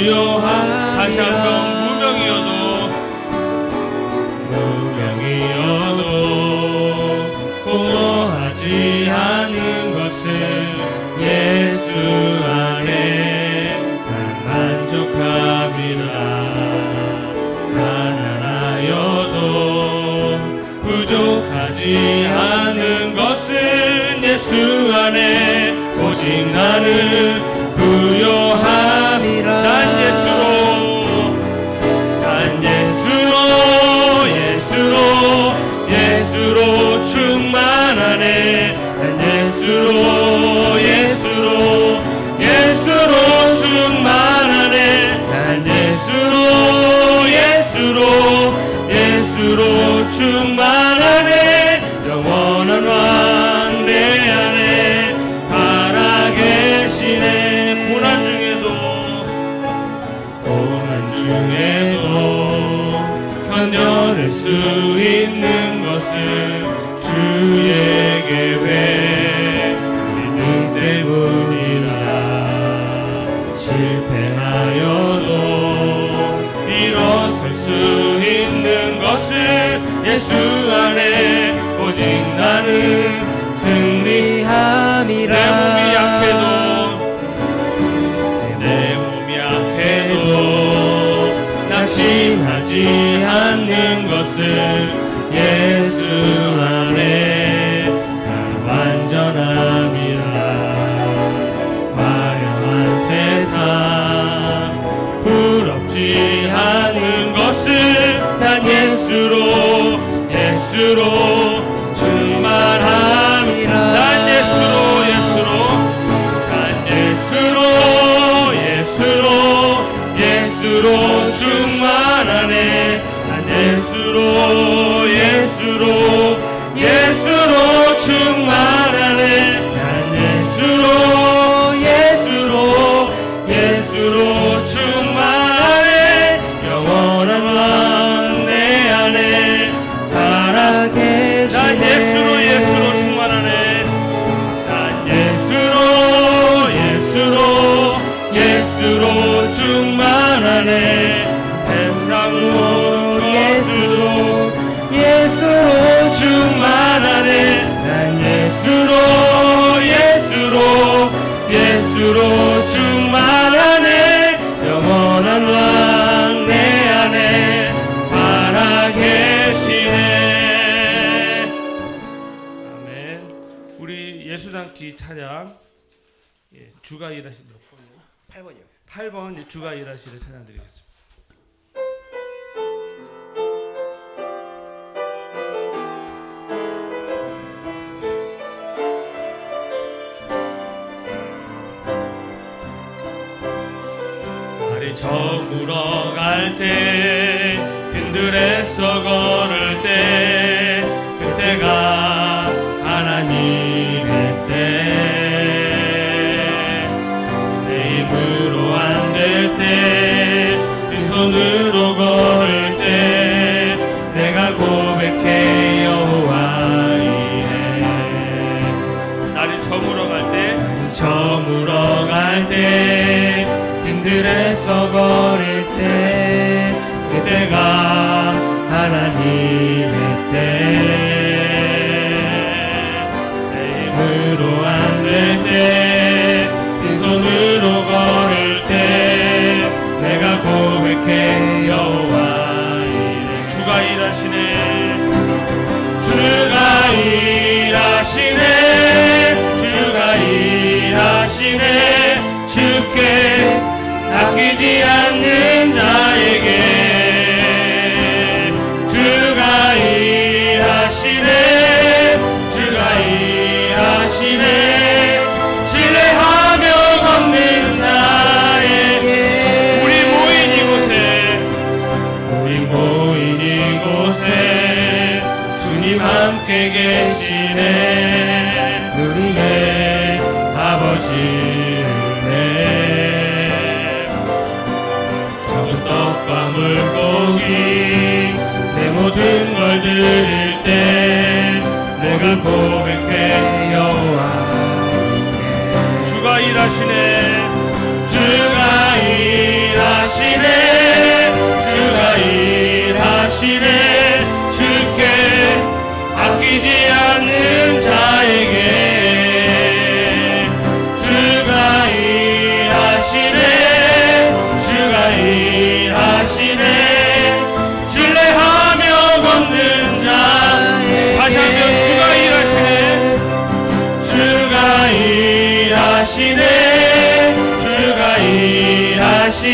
부요함이라. 다시 한번 무명이어도 공허하지 않은 것은 예수 안에 난 만족함이라. 가난하여도 부족하지 않은 것은 예수 안에 오직 나는 부요함이라. 난 예수로 충만하네. 난 예수로 충만하네. 난 예수로 충만하네. 영원한 왕 내 안에 살아계시네. 고난 중에도 견뎌낼 수 있는 것은 주의 계획 믿음 때문이라. 실패하여도 일어설 수 있는 것은 예수 안에 오직 나는 승리함이라. 내 몸이 약해도 낙심하지 않는 것은 예수 안에 난 완전함이라. 화려한 세상 부럽지 않은 것은 난 예수로 충만함이라. 난 예수로 충만하네. 난 예수로 충만하네. 난 예수로 충만하네. 영원한 왕 내 안에 살아계시네. 난 예수로 충만하네. 난 예수로 충만하네. 세상으로 예수로 충만하네. 난 예수로 충만하네. 영원한 왕 내 안에 살아계시네. 아멘. 우리 예수단기 찬양, 주가 일하신 몇 번이요? 8번이요. 8번 주가 일하시는 찬양 드리겠습니다. 날이 저물어 갈 때, 빈들에서 걸을 때, 그때가 하나님의 때. 빈손으로 걸을 때 내가 고백해 여호와 이래. 날이 저물어 갈 때 빈들에서 걸을 때 그때가 하나님의 때. 내 힘으로 안 될 때 빈손으로 걸을 때 내가 고백해 여호와 이래. 주가 일하시네. 주께 아끼지 않는 자에게 주가 일하시네. 신뢰하며 걷는 자에게. 우리 모인 이곳에 주님 함께 계시네. 우리의 아버지네. 적은 떡과 물고기 내 모든 걸 드릴 때 내가 고백해 여호와께. 주가 일하시네. 주가 일하시네.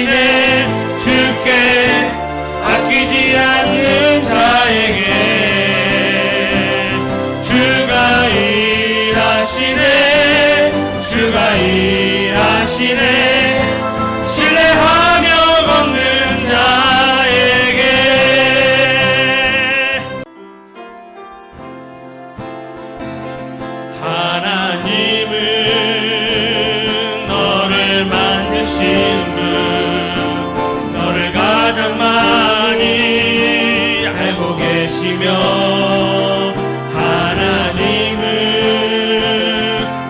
일하시네. 주께 아끼지 않는 자에게 주가 일하시네. 주가 일하시네. 신뢰하며 걷는 자에게. 하나님은 너를 만드신 분, 너를 가장 많이 알고 계시며, 하나님은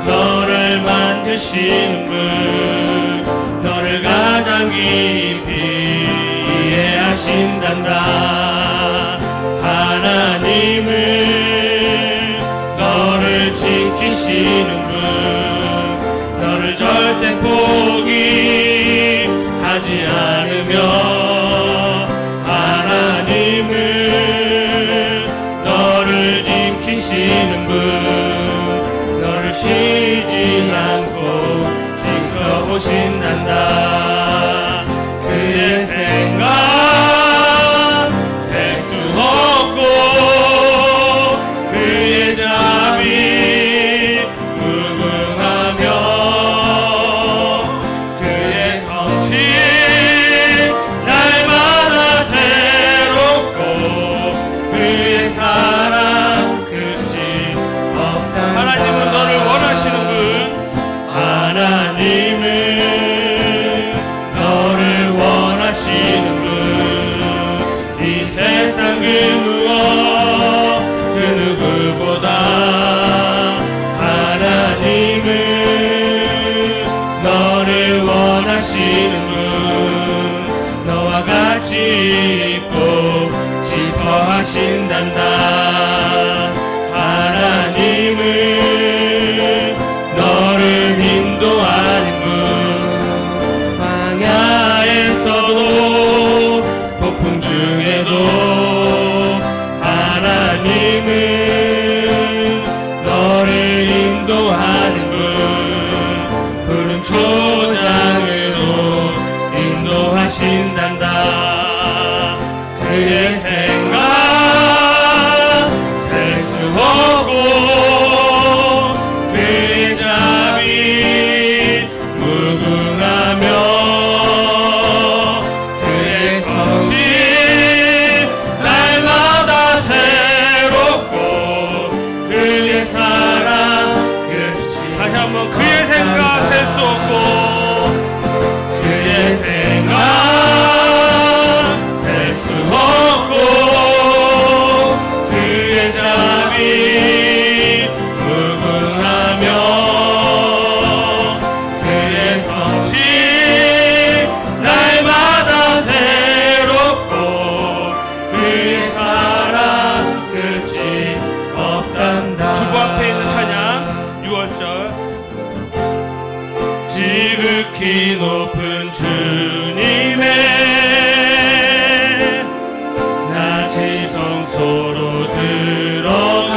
너를 만드신 분, 너를 가장 깊이 이해하신단다. 하나님은 너를 지키시는 분, 너를 절대 포기하지 않으며, 하나님은 너를 지키시는 분, 너를 쉬지 않고 지켜보신단다. 그의 생각 셀 수 없고 그의 자비 무궁하며, 그의 성취 날마다 새롭고, 그의 사랑 끝이 없다. 하나님은 너를 원하시는 분, 하나님은 너를 원하시는 분, 이 세상 그 무엇 그 누구보다 하나님은 너를 원하시는 분, 너와 같이 있고 싶어 하신단다. 하나님은 너를 인도하는 분, 광야에서도 폭풍 중에도 하나님은 너를 인도하는 분, 푸른 초장으로 인도하신단다. 그의 생각 셀 수 없고 그의 자비 무궁하며, 그의 성취 날마다 새롭고, 그의 사랑 끝이. 다시 한번 그의 생각 셀 수 없고 그의 생각 셀 수 없고, 그의 자비 무궁하며, 그의 성취 날마다 새롭고, 그의 사랑 끝이 없단다. 주보 앞에 있는 찬양 6월절. 지극히 높은 주님의 낮은 성소로 들어갑니다.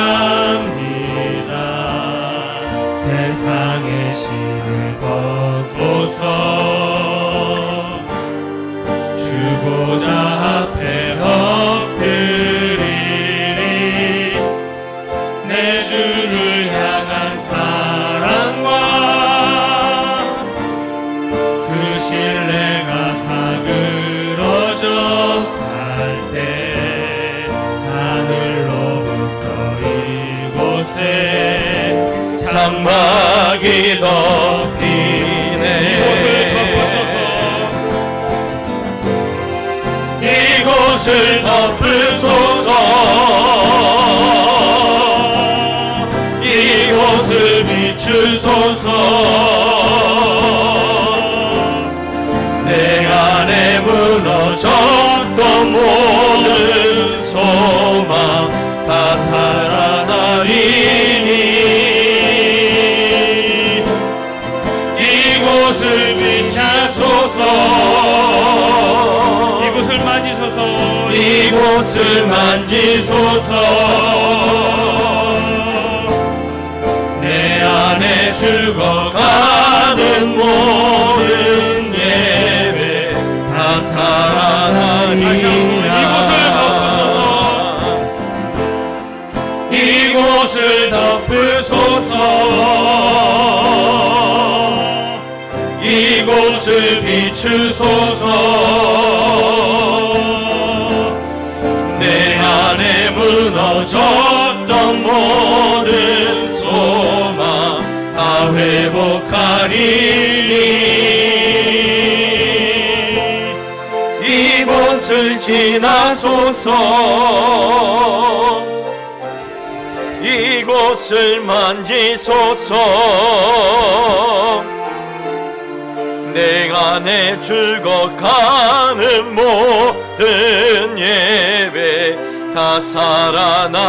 세상의 신을 벗고서 주보자 앞에 엎드리리. 내 주를 향한 사랑과 그 신뢰가 사그러져 갈 때, 하늘로부터 이곳에 장막이 덮이네. 이곳을 덮으소서. 이곳을 덮으소서. 이곳을 비추소서. 내 안에 무너졌던 모든 소망 다 사라지리니, 이곳을 비추소서. 이곳을 만지소서. 이곳을 만지소서. 내 안에 죽어가는 모든 예배 살아나리라. 이곳을 덮으소서. 이곳을 비추소서. 내 안에 무너졌던 모든 소망 다 회복하리니 이곳을 지나소서. 이곳을 만지소서. 내 안에 죽어가는 모든 예배 다 살아나리라.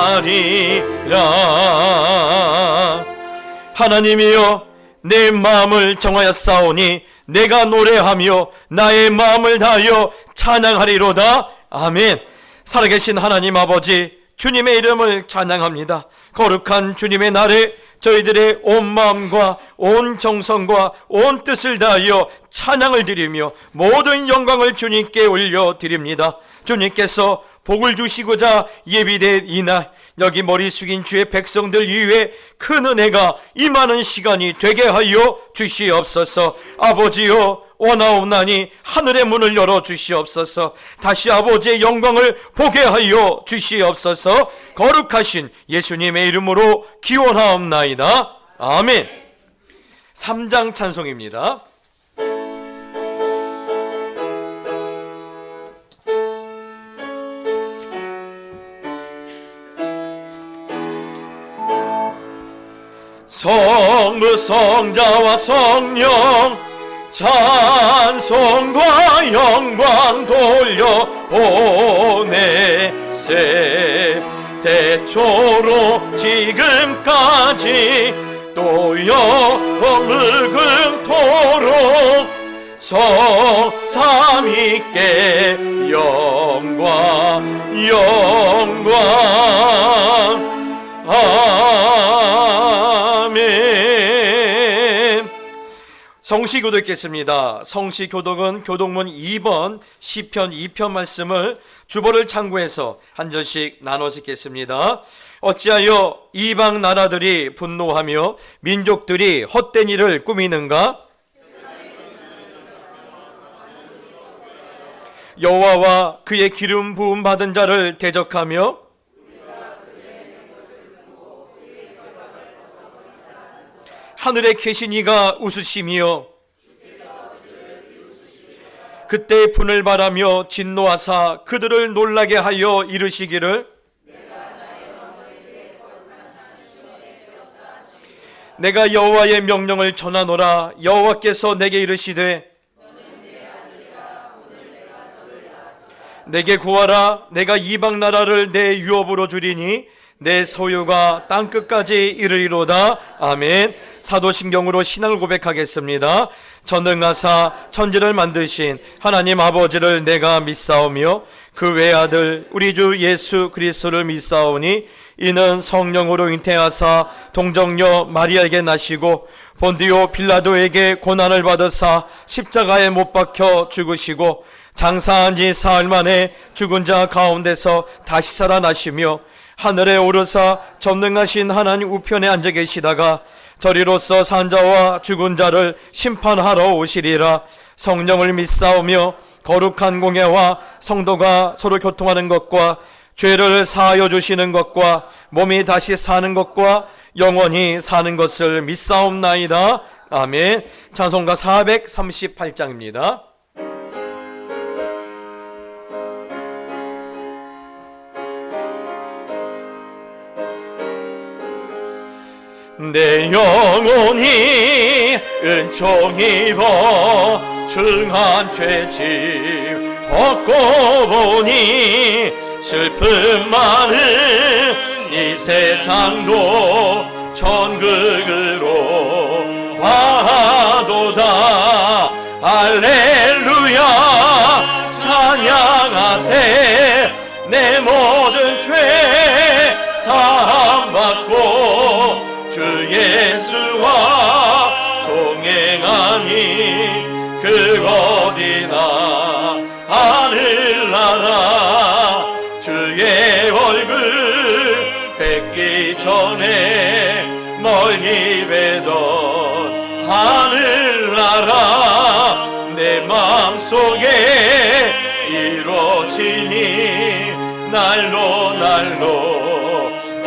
하나님이여, 내 마음을 정하였사오니 내가 노래하며 나의 마음을 다하여 찬양하리로다. 아멘. 살아계신 하나님 아버지, 주님의 이름을 찬양합니다. 거룩한 주님의 날에 저희들의 온 마음과 온 정성과 온 뜻을 다하여 찬양을 드리며 모든 영광을 주님께 올려드립니다. 주님께서 복을 주시고자 예비된 이날, 여기 머리 숙인 주의 백성들 위에 큰 은혜가 임하는 시간이 되게 하여 주시옵소서. 아버지여, 원하옵나니 하늘의 문을 열어 주시옵소서. 다시 아버지의 영광을 보게 하여 주시옵소서. 거룩하신 예수님의 이름으로 기원하옵나이다. 아멘. 3장 찬송입니다. 성부 성자와 성령 찬송과 영광 돌려 보내세. 대초로 지금까지 또 영을 금토록 성삼위께 영광 영광. 아멘. 성시교독 읽겠습니다. 성시교독은 교독문 2번 시편 2편 말씀을 주보를 참고해서 한 절씩 나눠서 읽겠습니다. 어찌하여 이방 나라들이 분노하며 민족들이 헛된 일을 꾸미는가? 여호와와 그의 기름 부음 받은 자를 대적하며 하늘에 계신 이가 웃으시며 그때 분을 바라며 진노하사 그들을 놀라게 하여 이르시기를 내가 여호와의 명령을 전하노라. 여호와께서 내게 이르시되 내게 구하라. 내가 이방 나라를 내 유업으로 주리니 내 소유가 땅끝까지 이르리로다. 아멘. 사도신경으로 신앙을 고백하겠습니다. 전능하사 천지를 만드신 하나님 아버지를 내가 믿사오며 그 외아들 우리 주 예수 그리스도를 믿사오니 이는 성령으로 잉태하사 동정녀 마리아에게 나시고 본디오 빌라도에게 고난을 받으사 십자가에 못 박혀 죽으시고 장사한 지 사흘 만에 죽은 자 가운데서 다시 살아나시며 하늘에 오르사 전능하신 하나님 우편에 앉아 계시다가 저리로서 산자와 죽은 자를 심판하러 오시리라. 성령을 믿사오며 거룩한 공예와 성도가 서로 교통하는 것과 죄를 사하여 주시는 것과 몸이 다시 사는 것과 영원히 사는 것을 믿사옵나이다. 아멘. 찬송가 438장입니다. 내 영혼이 은총 입어 중한 죄짐 벗고 보니 슬픔 많은 이 세상도 천국으로 와도다. 할렐루야 찬양하세. 내 모든 죄 사함받고 주 예수와 동행하니 그 어디나 전에 멀리 뵈던 하늘나라 내 마음속에 이루어지니 날로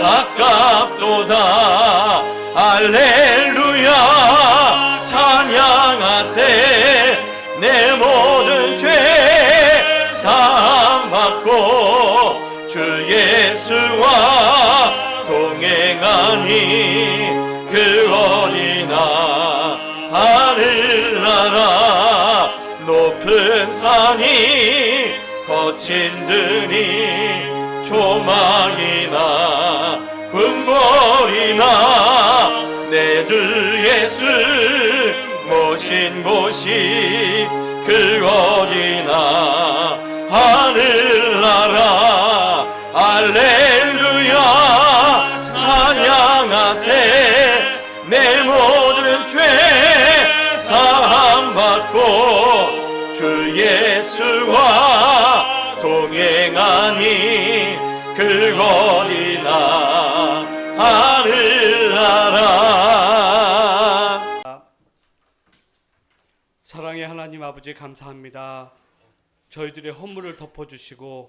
가깝도다. 할렐루야 찬양하세. 내 모든 죄 사함받고 주 예수와 동행하니 그 어디나 하늘나라 높은 산이 거친 들이 조망이나 궁궐이나 내 주 예수 모신 곳이 그 어디나 하늘나라. 할렐루야 찬양하세. 내 모든 죄 사함받고 주 예수와 동행하니 그 어디나 하늘나라. 사랑의 하나님 아버지 감사합니다. 저희들의 허물을 덮어주시고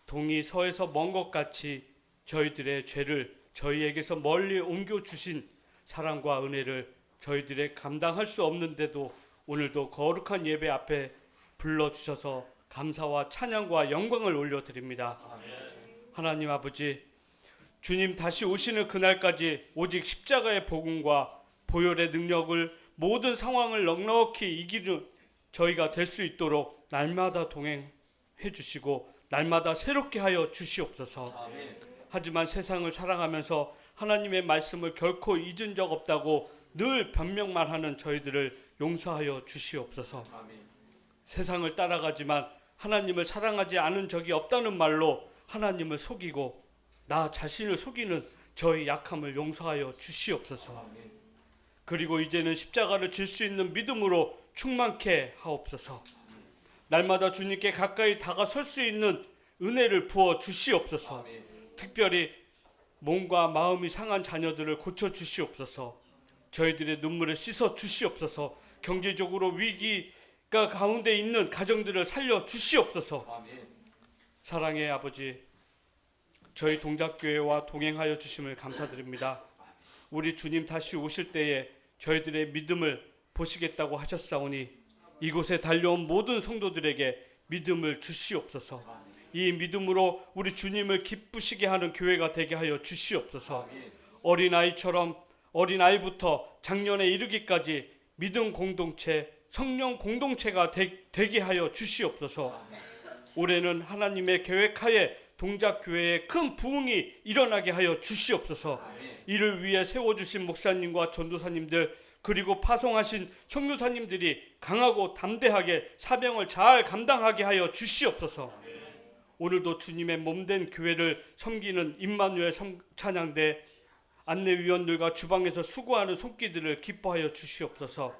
동이 서에서 먼 것 같이 저희들의 죄를 저희에게서 멀리 옮겨주신 사랑과 은혜를 저희들의 감당할 수 없는데도 오늘도 거룩한 예배 앞에 불러주셔서 감사와 찬양과 영광을 올려드립니다. 하나님 아버지, 주님 다시 오시는 그날까지 오직 십자가의 복음과 보혈의 능력을 모든 상황을 넉넉히 이기는 저희가 될 수 있도록 날마다 동행해 주시고 날마다 새롭게 하여 주시옵소서. 하지만 세상을 사랑하면서 하나님의 말씀을 결코 잊은 적 없다고 늘 변명만 하는 저희들을 용서하여 주시옵소서. 세상을 따라가지만 하나님을 사랑하지 않은 적이 없다는 말로 하나님을 속이고 나 자신을 속이는 저희 약함을 용서하여 주시옵소서. 그리고 이제는 십자가를 질 수 있는 믿음으로 충만케 하옵소서. 날마다 주님께 가까이 다가설 수 있는 은혜를 부어 주시옵소서. 특별히 몸과 마음이 상한 자녀들을 고쳐 주시옵소서. 저희들의 눈물을 씻어 주시옵소서. 경제적으로 위기가 가운데 있는 가정들을 살려 주시옵소서. 사랑의 아버지, 저희 동작교회와 동행하여 주심을 감사드립니다. 우리 주님 다시 오실 때에 저희들의 믿음을 보시겠다고 하셨사오니 이곳에 달려온 모든 성도들에게 믿음을 주시옵소서. 이 믿음으로 우리 주님을 기쁘시게 하는 교회가 되게 하여 주시옵소서. 어린아이부터 장년에 이르기까지 믿음 공동체, 성령 공동체가 되게 하여 주시옵소서. 올해는 하나님의 계획하에 동작교회에 큰 부흥이 일어나게 하여 주시옵소서. 이를 위해 세워주신 목사님과 전도사님들 그리고 파송하신 선교사님들이 강하고 담대하게 사명을 잘 감당하게 하여 주시옵소서. 오늘도 주님의 몸된 교회를 섬기는 임마누엘 찬양대 안내위원들과 주방에서 수고하는 손길들을 기뻐하여 주시옵소서.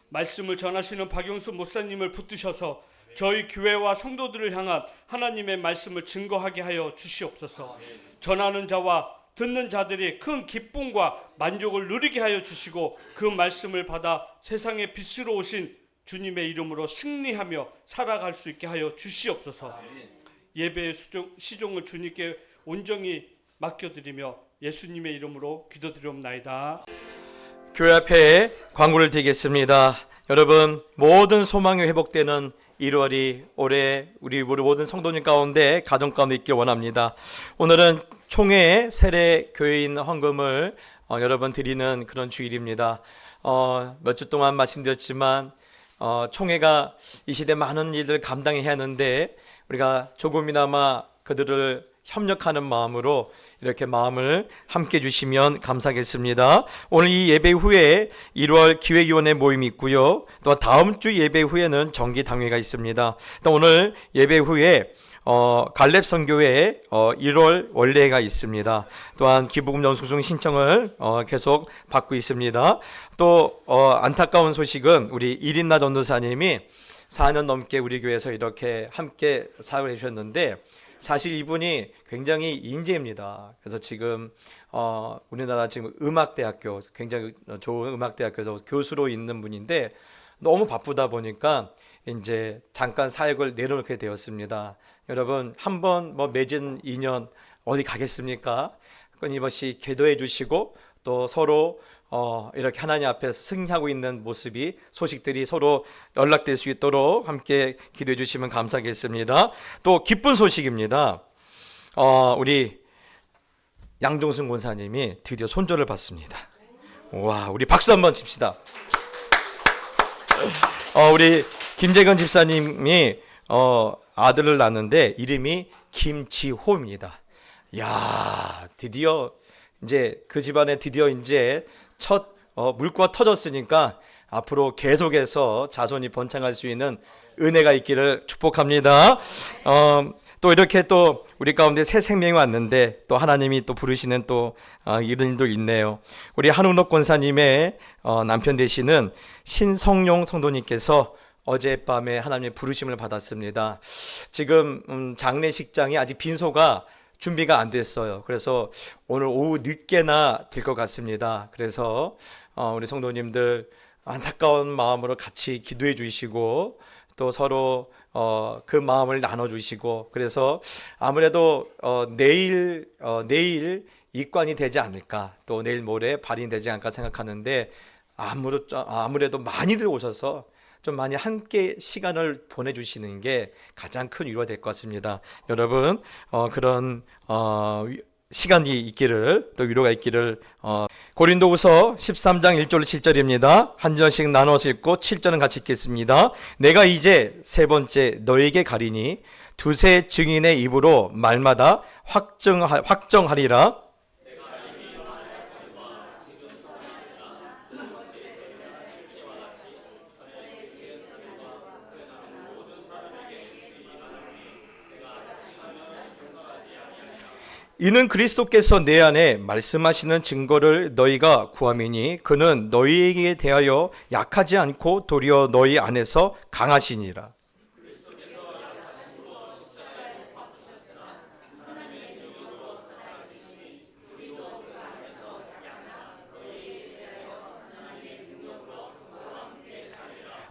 말씀을 전하시는 박용수 목사님을 붙드셔서 저희 교회와 성도들을 향한 하나님의 말씀을 증거하게 하여 주시옵소서. 전하는 자와 듣는 자들이 큰 기쁨과 만족을 누리게 하여 주시고 그 말씀을 받아 세상의 빛으로 오신 주님의 이름으로 승리하며 살아갈 수 있게 하여 주시옵소서. 예배의 시종을 주님께 온전히 맡겨드리며 예수님의 이름으로 기도드리옵나이다. 교회 앞에 광고를 드리겠습니다. 여러분, 모든 소망이 회복되는 1월이 올해 우리 모든 성도님 가운데 가정 가운데 있길 원합니다. 오늘은 총회 세례 교인 헌금을 여러분 드리는 그런 주일입니다. 몇 주 동안 말씀드렸지만 총회가 이 시대 많은 일들 감당해야 하는데 우리가 조금이나마 그들을 협력하는 마음으로 이렇게 마음을 함께 주시면 감사하겠습니다. 오늘 이 예배 후에 1월 기획위원회 모임이 있고요. 또 다음 주 예배 후에는 정기당회가 있습니다. 또 오늘 예배 후에 갈렙 선교회 1월 원례가 있습니다. 또한 기부금 영수증 신청을 계속 받고 있습니다. 또 안타까운 소식은 우리 이린나 전도사님이 4년 넘게 우리 교회에서 이렇게 함께 사역을 해주셨는데 사실 이분이 굉장히 인재입니다. 그래서 지금 우리나라 지금 음악대학교, 굉장히 좋은 음악대학교에서 교수로 있는 분인데 너무 바쁘다 보니까 이제 잠깐 사역을 내려놓게 되었습니다. 여러분, 한번 맺은 인연 어디 가겠습니까? 끊임없이 기도해 주시고 또 서로 이렇게 하나님 앞에서 승리하고 있는 모습이, 소식들이 서로 연락될 수 있도록 함께 기도해 주시면 감사하겠습니다. 또 기쁜 소식입니다. 우리 양종순 권사님이 드디어 손조를 받습니다. 와, 우리 박수 한번 칩시다. 우리 김재건 집사님이 아들을 낳았는데 이름이 김지호입니다. 야, 드디어 이제 그 집안에 드디어 이제 첫 물꼬가 터졌으니까 앞으로 계속해서 자손이 번창할 수 있는 은혜가 있기를 축복합니다. 또 이렇게 또 우리 가운데 새 생명이 왔는데 또 하나님이 또 부르시는 또 이런 일도 있네요. 우리 한웅록 권사님의 남편 되시는 신성용 성도님께서 어젯밤에 하나님의 부르심을 받았습니다. 지금 장례식장이 아직 빈소가 준비가 안 됐어요. 그래서 오늘 오후 늦게나 될 것 같습니다. 그래서 우리 성도님들 안타까운 마음으로 같이 기도해 주시고 또 서로 그 마음을 나눠주시고, 그래서 아무래도 내일 입관이 되지 않을까, 또 내일 모레 발인이 되지 않을까 생각하는데 아무래도 많이들 오셔서 좀 많이 함께 시간을 보내주시는 게 가장 큰 위로가 될 것 같습니다. 여러분 그런 시간이 있기를, 또 위로가 있기를. 고린도후서 13장 1절 7절입니다. 한 절씩 나눠서 읽고 7절은 같이 읽겠습니다. 내가 이제 세 번째 너에게 가리니 두세 증인의 입으로 말마다 확정하리라. 이는 그리스도께서 내 안에 말씀하시는 증거를 너희가 구함이니 그는 너희에게 대하여 약하지 않고 도리어 너희 안에서 강하시니라.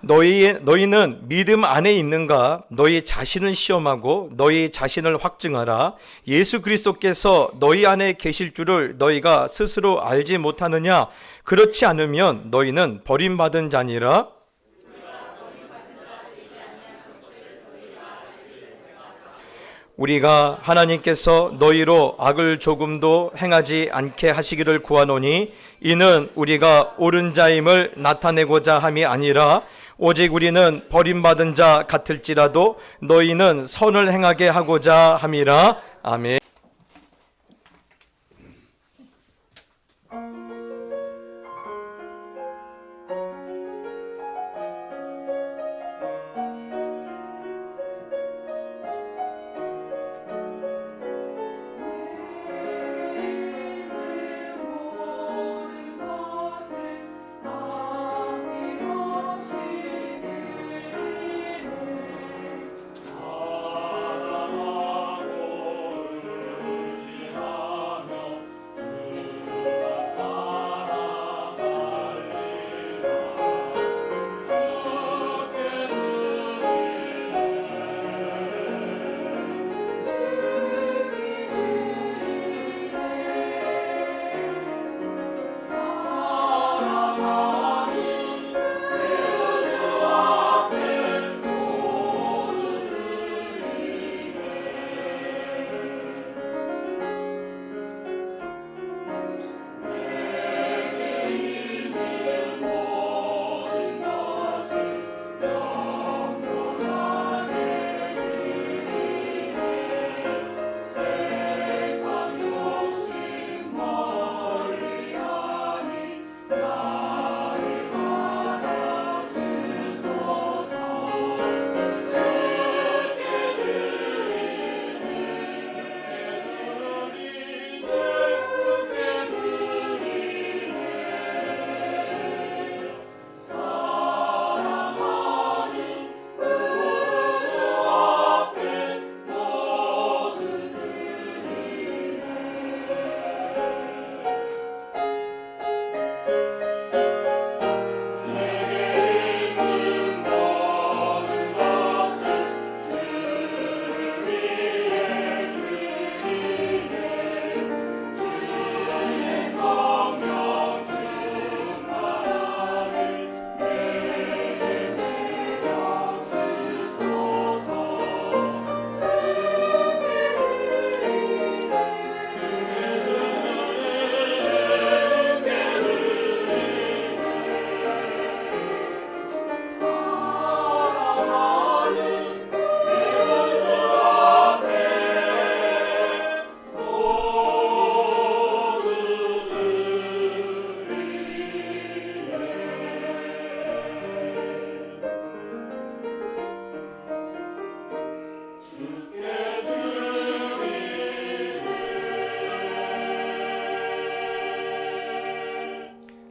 너희는 믿음 안에 있는가? 너희 자신을 시험하고 너희 자신을 확증하라. 예수 그리스도께서 너희 안에 계실 줄을 너희가 스스로 알지 못하느냐? 그렇지 않으면 너희는 버림받은 자니라. 우리가 하나님께서 너희로 악을 조금도 행하지 않게 하시기를 구하노니 이는 우리가 옳은 자임을 나타내고자 함이 아니라 오직 우리는 버림받은 자 같을지라도 너희는 선을 행하게 하고자 함이라. 아멘.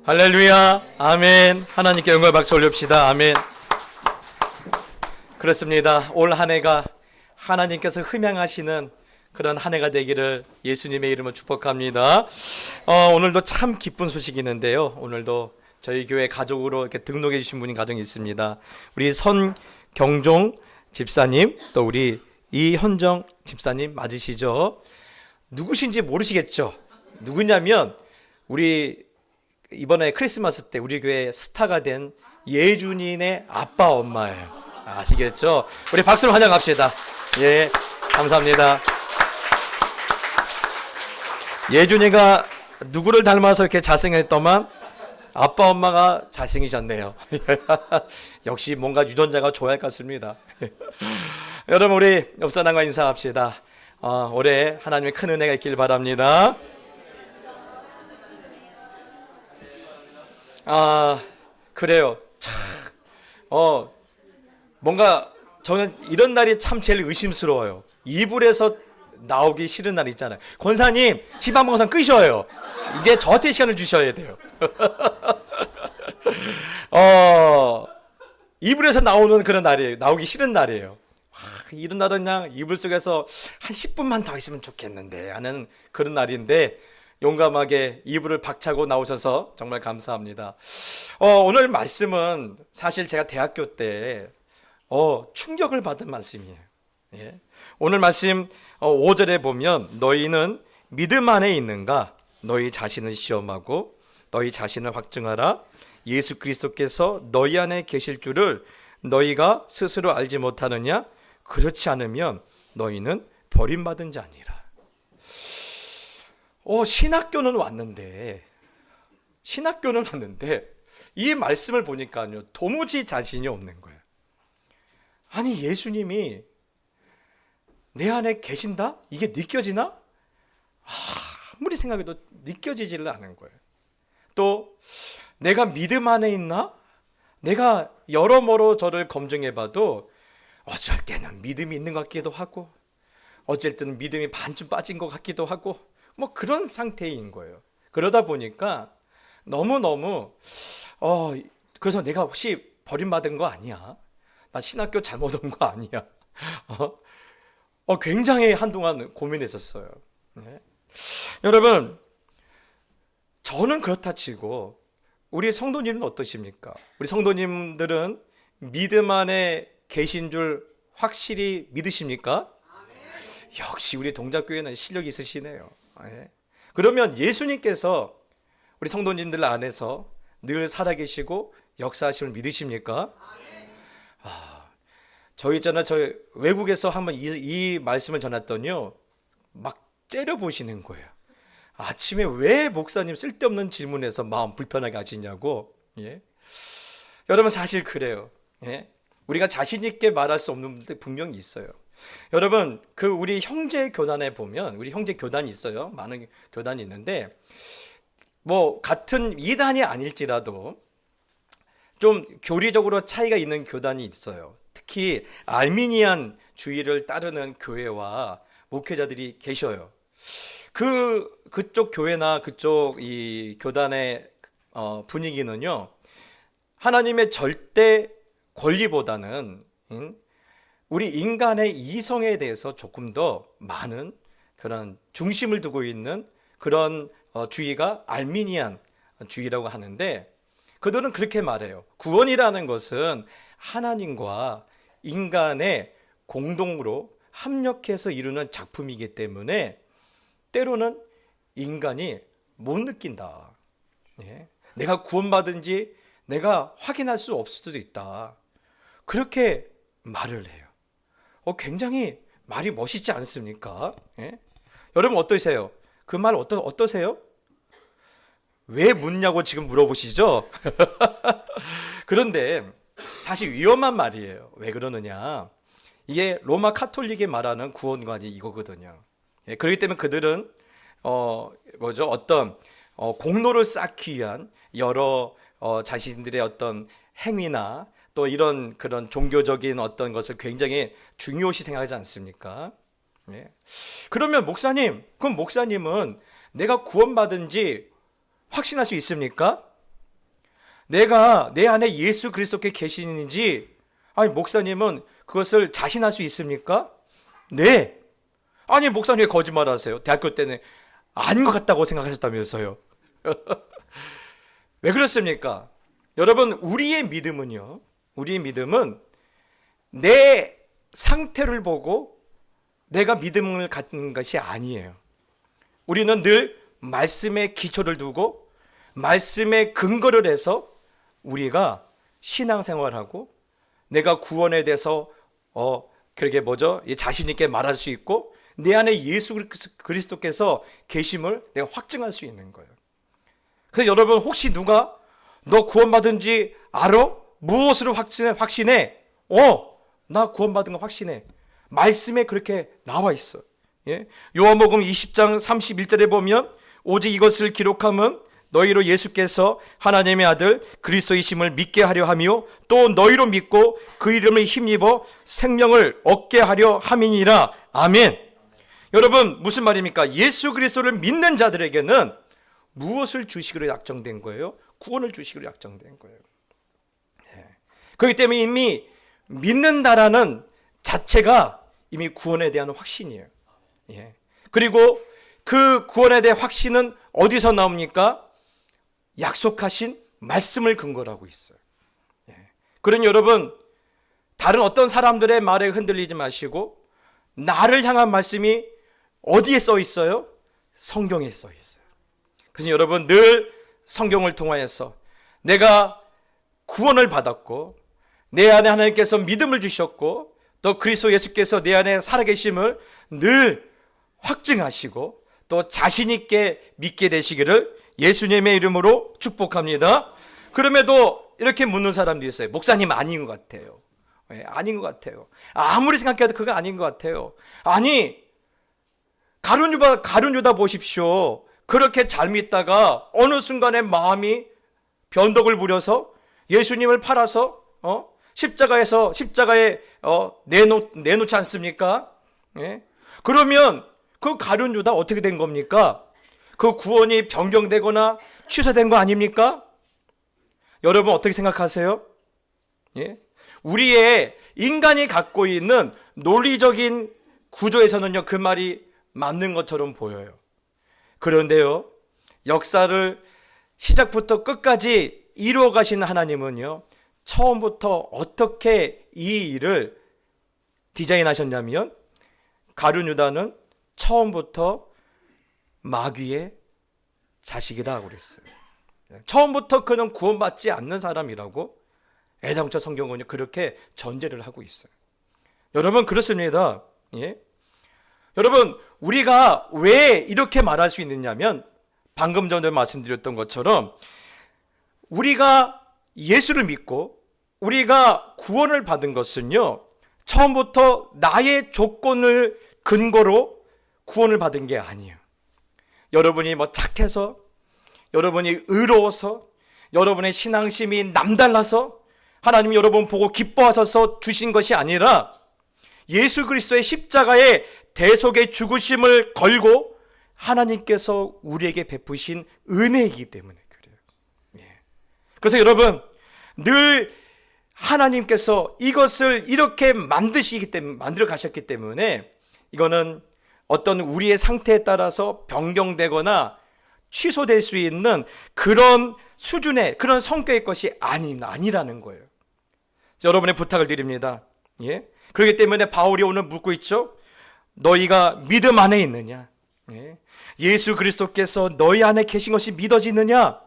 할렐루야. 아멘. 하나님께 영광 박수 올립시다. 아멘. 그렇습니다. 올 한 해가 하나님께서 흠양하시는 그런 한 해가 되기를 예수님의 이름으로 축복합니다. 오늘도 참 기쁜 소식이 있는데요. 오늘도 저희 교회 가족으로 이렇게 등록해 주신 분이 가정이 있습니다. 우리 선경종 집사님, 또 우리 이현정 집사님 맞으시죠? 누구신지 모르시겠죠? 누구냐면 우리 이번에 크리스마스 때 우리 교회 스타가 된 예준이네 아빠 엄마예요. 아시겠죠? 우리 박수로 환영합시다. 예, 감사합니다. 예준이가 누구를 닮아서 이렇게 잘생겼더만 아빠 엄마가 잘생기셨네요. 역시 뭔가 유전자가 좋아할 것 같습니다. 여러분, 우리 옆사람과 인사합시다. 올해 하나님의 큰 은혜가 있길 바랍니다. 그래요. 참, 뭔가 저는 이런 날이 참 제일 의심스러워요. 이불에서 나오기 싫은 날 있잖아요. 권사님, 지방방송 끄셔요. 이제 저한테 시간을 주셔야 돼요. 이불에서 나오는 그런 날이에요. 나오기 싫은 날이에요. 이런 날은 그냥 이불 속에서 한 10분만 더 있으면 좋겠는데 하는 그런 날인데 용감하게 이불을 박차고 나오셔서 정말 감사합니다. 오늘 말씀은 사실 제가 대학교 때 충격을 받은 말씀이에요. 예. 오늘 말씀 5절에 보면 너희는 믿음 안에 있는가? 너희 자신을 시험하고 너희 자신을 확증하라. 예수 그리스도께서 너희 안에 계실 줄을 너희가 스스로 알지 못하느냐? 그렇지 않으면 너희는 버림받은 자니라. 신학교는 왔는데 이 말씀을 보니까요 도무지 자신이 없는 거예요. 아니, 예수님이 내 안에 계신다? 이게 느껴지나? 아무리 생각해도 느껴지지를 않은 거예요. 또 내가 믿음 안에 있나? 내가 여러모로 저를 검증해봐도 어쩔 때는 믿음이 있는 것 같기도 하고 어쩔 때는 믿음이 반쯤 빠진 것 같기도 하고 뭐 그런 상태인 거예요. 그러다 보니까 너무너무 그래서 내가 혹시 버림받은 거 아니야? 나 신학교 잘못 온 거 아니야? 굉장히 한동안 고민했었어요. 네. 여러분, 저는 그렇다 치고 우리 성도님은 어떠십니까? 우리 성도님들은 믿음 안에 계신 줄 확실히 믿으십니까? 역시 우리 동작교회는 실력이 있으시네요. 네. 그러면 예수님께서 우리 성도님들 안에서 늘 살아계시고 역사하심을 믿으십니까? 저희 외국에서 한번 이 말씀을 전했더니요 막 째려보시는 거예요. 아침에 왜 목사님 쓸데없는 질문에서 마음 불편하게 하시냐고. 예? 여러분, 사실 그래요. 예? 우리가 자신 있게 말할 수 없는 분들 분명히 있어요. 여러분, 우리 형제 교단에 보면 우리 형제 교단이 있어요. 많은 교단이 있는데 뭐 같은 이단이 아닐지라도 좀 교리적으로 차이가 있는 교단이 있어요. 특히 알미니안 주의를 따르는 교회와 목회자들이 계셔요. 그쪽 교회나 그쪽 이 교단의 분위기는요, 하나님의 절대 권리보다는 우리 인간의 이성에 대해서 조금 더 많은 그런 중심을 두고 있는 그런 주의가 알미니안 주의라고 하는데, 그들은 그렇게 말해요. 구원이라는 것은 하나님과 인간의 공동으로 합력해서 이루는 작품이기 때문에 때로는 인간이 못 느낀다. 예? 내가 구원받은지 내가 확인할 수 없을 수도 있다. 그렇게 말을 해요. 굉장히 말이 멋있지 않습니까? 예? 여러분 어떠세요? 그 말 어떠세요? 왜 묻냐고 지금 물어보시죠? 그런데 사실 위험한 말이에요. 왜 그러느냐? 이게 로마 카톨릭이 말하는 구원관이 이거거든요. 예, 그렇기 때문에 그들은 어떤 공로를 쌓기 위한 여러 자신들의 어떤 행위나 또 이런 그런 종교적인 어떤 것을 굉장히 중요시 생각하지 않습니까? 예. 그러면 그럼 목사님은 내가 구원받은지 확신할 수 있습니까? 내가 내 안에 예수 그리스도께 계시는지, 아니 목사님은 그것을 자신할 수 있습니까? 네. 아니 목사님 왜 거짓말하세요? 대학교 때는 아닌 것 같다고 생각하셨다면서요. 왜 그렇습니까? 여러분, 우리의 믿음은요, 우리의 믿음은 내 상태를 보고 내가 믿음을 갖는 것이 아니에요. 우리는 늘 말씀에 기초를 두고 말씀에 근거를 해서 우리가 신앙생활하고 내가 구원에 대해서 그렇게 자신 있게 말할 수 있고 내 안에 예수 그리스도께서 계심을 내가 확증할 수 있는 거예요. 그래서 여러분, 혹시 누가 너 구원받은 지 알아? 무엇으로 확신해? 나 구원받은 거 확신해. 말씀에 그렇게 나와 있어. 예? 요한복음 20장 31절에 보면 오직 이것을 기록함은 너희로 예수께서 하나님의 아들 그리스도이심을 믿게 하려 하며 또 너희로 믿고 그 이름을 힘입어 생명을 얻게 하려 함이니라. 아멘. 여러분, 무슨 말입니까? 예수 그리스도를 믿는 자들에게는 무엇을 주시기로 약정된 거예요? 구원을 주시기로 약정된 거예요. 예. 그렇기 때문에 이미 믿는다라는 자체가 이미 구원에 대한 확신이에요. 예. 그리고 그 구원에 대한 확신은 어디서 나옵니까? 약속하신 말씀을 근거로 하고 있어요. 예. 그러니 여러분, 다른 어떤 사람들의 말에 흔들리지 마시고 나를 향한 말씀이 어디에 써 있어요? 성경에 써 있어요. 그래서 여러분, 늘 성경을 통하여서 내가 구원을 받았고 내 안에 하나님께서 믿음을 주셨고 또 그리스도 예수께서 내 안에 살아계심을 늘 확증하시고 또 자신 있게 믿게 되시기를 예수님의 이름으로 축복합니다. 그럼에도 이렇게 묻는 사람도 있어요. 목사님, 아닌 것 같아요. 아닌 것 같아요. 아무리 생각해도 그거 아닌 것 같아요. 아니, 가룟 유다 보십시오. 그렇게 잘 믿다가 어느 순간에 마음이 변덕을 부려서 예수님을 팔아서 십자가에 내놓지 않습니까? 예? 그러면 그 가룟 유다 어떻게 된 겁니까? 그 구원이 변경되거나 취소된 거 아닙니까? 여러분, 어떻게 생각하세요? 예? 우리의 인간이 갖고 있는 논리적인 구조에서는요, 그 말이 맞는 것처럼 보여요. 그런데요, 역사를 시작부터 끝까지 이루어 가시는 하나님은요, 처음부터 어떻게 이 일을 디자인하셨냐면 가룟 유다는 처음부터 마귀의 자식이다 그랬어요. 처음부터 그는 구원받지 않는 사람이라고 애당초 성경은 그렇게 전제를 하고 있어요. 여러분, 그렇습니다. 예? 여러분, 우리가 왜 이렇게 말할 수 있느냐면 방금 전에 말씀드렸던 것처럼 우리가 예수를 믿고 우리가 구원을 받은 것은요, 처음부터 나의 조건을 근거로 구원을 받은 게 아니에요. 여러분이 착해서, 여러분이 의로워서, 여러분의 신앙심이 남달라서 하나님이 여러분 보고 기뻐하셔서 주신 것이 아니라 예수 그리스도의 십자가의 대속의 죽으심을 걸고 하나님께서 우리에게 베푸신 은혜이기 때문에 그래요. 예. 그래서 여러분, 늘 하나님께서 이것을 이렇게 만들어 가셨기 때문에 이거는 어떤 우리의 상태에 따라서 변경되거나 취소될 수 있는 그런 수준의 그런 성격의 것이 아니라는 거예요. 여러분의 부탁을 드립니다. 예? 그렇기 때문에 바울이 오늘 묻고 있죠. 너희가 믿음 안에 있느냐? 예? 예수 그리스도께서 너희 안에 계신 것이 믿어지느냐?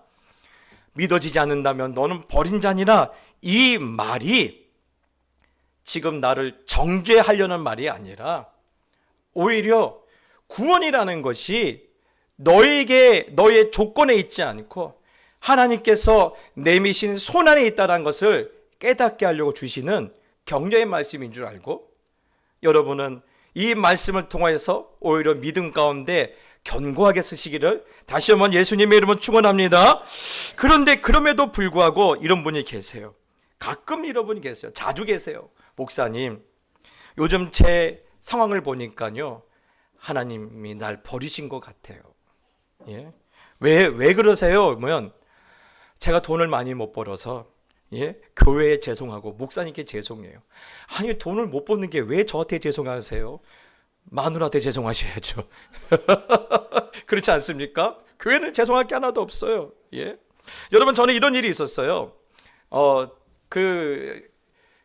믿어지지 않는다면 너는 버린 자니라. 이 말이 지금 나를 정죄하려는 말이 아니라 오히려 구원이라는 것이 너에게 너의 조건에 있지 않고 하나님께서 내미신 손안에 있다는 것을 깨닫게 하려고 주시는 격려의 말씀인 줄 알고 여러분은 이 말씀을 통하여서 오히려 믿음 가운데 견고하게 쓰시기를 다시 한번 예수님의 이름으로 축원합니다. 그런데 그럼에도 불구하고 이런 분이 계세요. 가끔 이런 분이 계세요. 자주 계세요. 목사님, 요즘 제 상황을 보니까요, 하나님이 날 버리신 것 같아요. 예? 왜 그러세요? 그러면 제가 돈을 많이 못 벌어서 교회에 죄송하고 목사님께 죄송해요. 아니 돈을 못 버는 게 왜 저한테 죄송하세요? 마누라한테 죄송하셔야죠. 그렇지 않습니까? 교회는 죄송할 게 하나도 없어요. 여러분 저는 이런 일이 있었어요.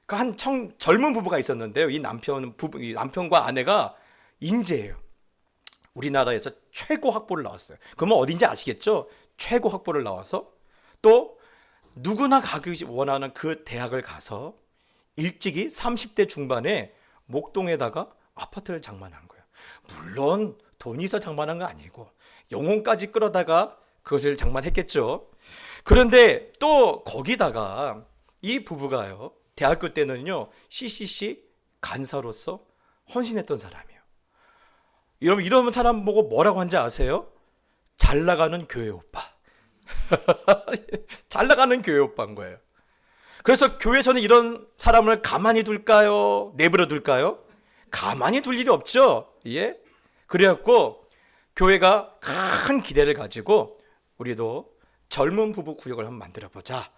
한 젊은 부부가 있었는데요. 이 남편과 아내가 인재예요. 우리나라에서 최고 학부를 나왔어요. 그러면 어딘지 아시겠죠? 최고 학부를 나와서 또 누구나 가기 원하는 그 대학을 가서 일찍이 30대 중반에 목동에다가 아파트를 장만한 거예요. 물론 돈이 있어 장만한 거 아니고 영혼까지 끌어다가 그것을 장만했겠죠. 그런데 또 거기다가 이 부부가요, 대학교 때는요 CCC 간사로서 헌신했던 사람이에요. 여러분 이런 사람 보고 뭐라고 한지 아세요? 잘 나가는 교회 오빠. 잘 나가는 교회 오빠인 거예요. 그래서 교회에서는 이런 사람을 가만히 둘까요? 내버려 둘까요? 가만히 둘 일이 없죠. 그래갖고 교회가 큰 기대를 가지고 우리도 젊은 부부 구역을 한번 만들어 보자.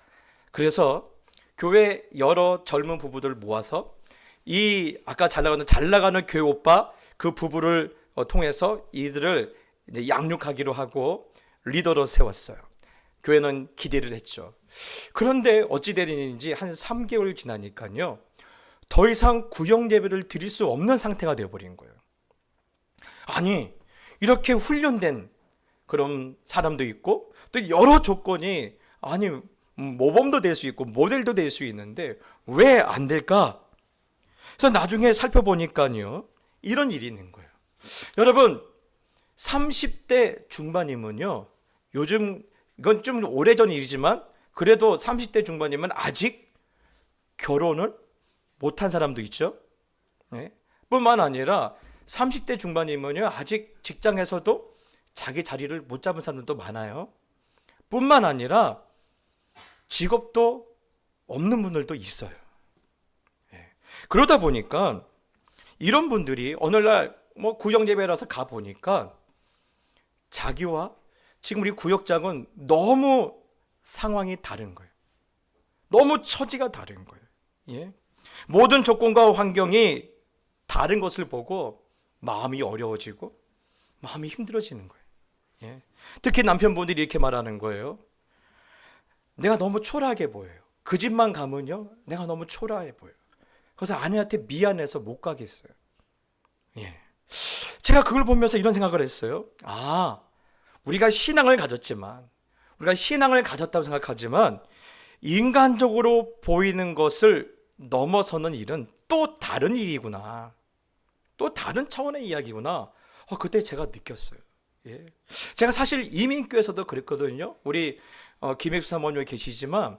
그래서 교회 여러 젊은 부부들 모아서 이 아까 잘 나가는 교회 오빠 그 부부를 통해서 이들을 이제 양육하기로 하고 리더로 세웠어요. 교회는 기대를 했죠. 그런데 어찌 된 일인지 한 3개월 지나니까요, 더 이상 구역 예배를 드릴 수 없는 상태가 되어버린 거예요. 아니 이렇게 훈련된 그런 사람도 있고 또 여러 조건이 아니 모범도 될 수 있고 모델도 될 수 있는데 왜 안 될까? 그래서 나중에 살펴보니까요 이런 일이 있는 거예요. 여러분 30대 중반이면요, 요즘 이건 좀 오래전 일이지만 그래도 30대 중반이면 아직 결혼을 못한 사람도 있죠. 뿐만 아니라 30대 중반이면요 아직 직장에서도 자기 자리를 못 잡은 사람들도 많아요. 뿐만 아니라 직업도 없는 분들도 있어요. 그러다 보니까 이런 분들이 오늘날 구역 예배라서 가 보니까 자기와 지금 우리 구역장은 너무 상황이 다른 거예요. 너무 처지가 다른 거예요. 모든 조건과 환경이 다른 것을 보고 마음이 어려워지고 마음이 힘들어지는 거예요. 특히 남편분들이 이렇게 말하는 거예요. 내가 너무 초라하게 보여요. 그 집만 가면요 내가 너무 초라해 보여요. 그래서 아내한테 미안해서 못 가겠어요. 제가 그걸 보면서 이런 생각을 했어요. 우리가 신앙을 가졌다고 생각하지만 인간적으로 보이는 것을 넘어서는 일은 또 다른 일이구나. 또 다른 차원의 이야기구나. 그때 제가 느꼈어요. 제가 사실 이민교에서도 그랬거든요. 우리 김익수 사모님이 계시지만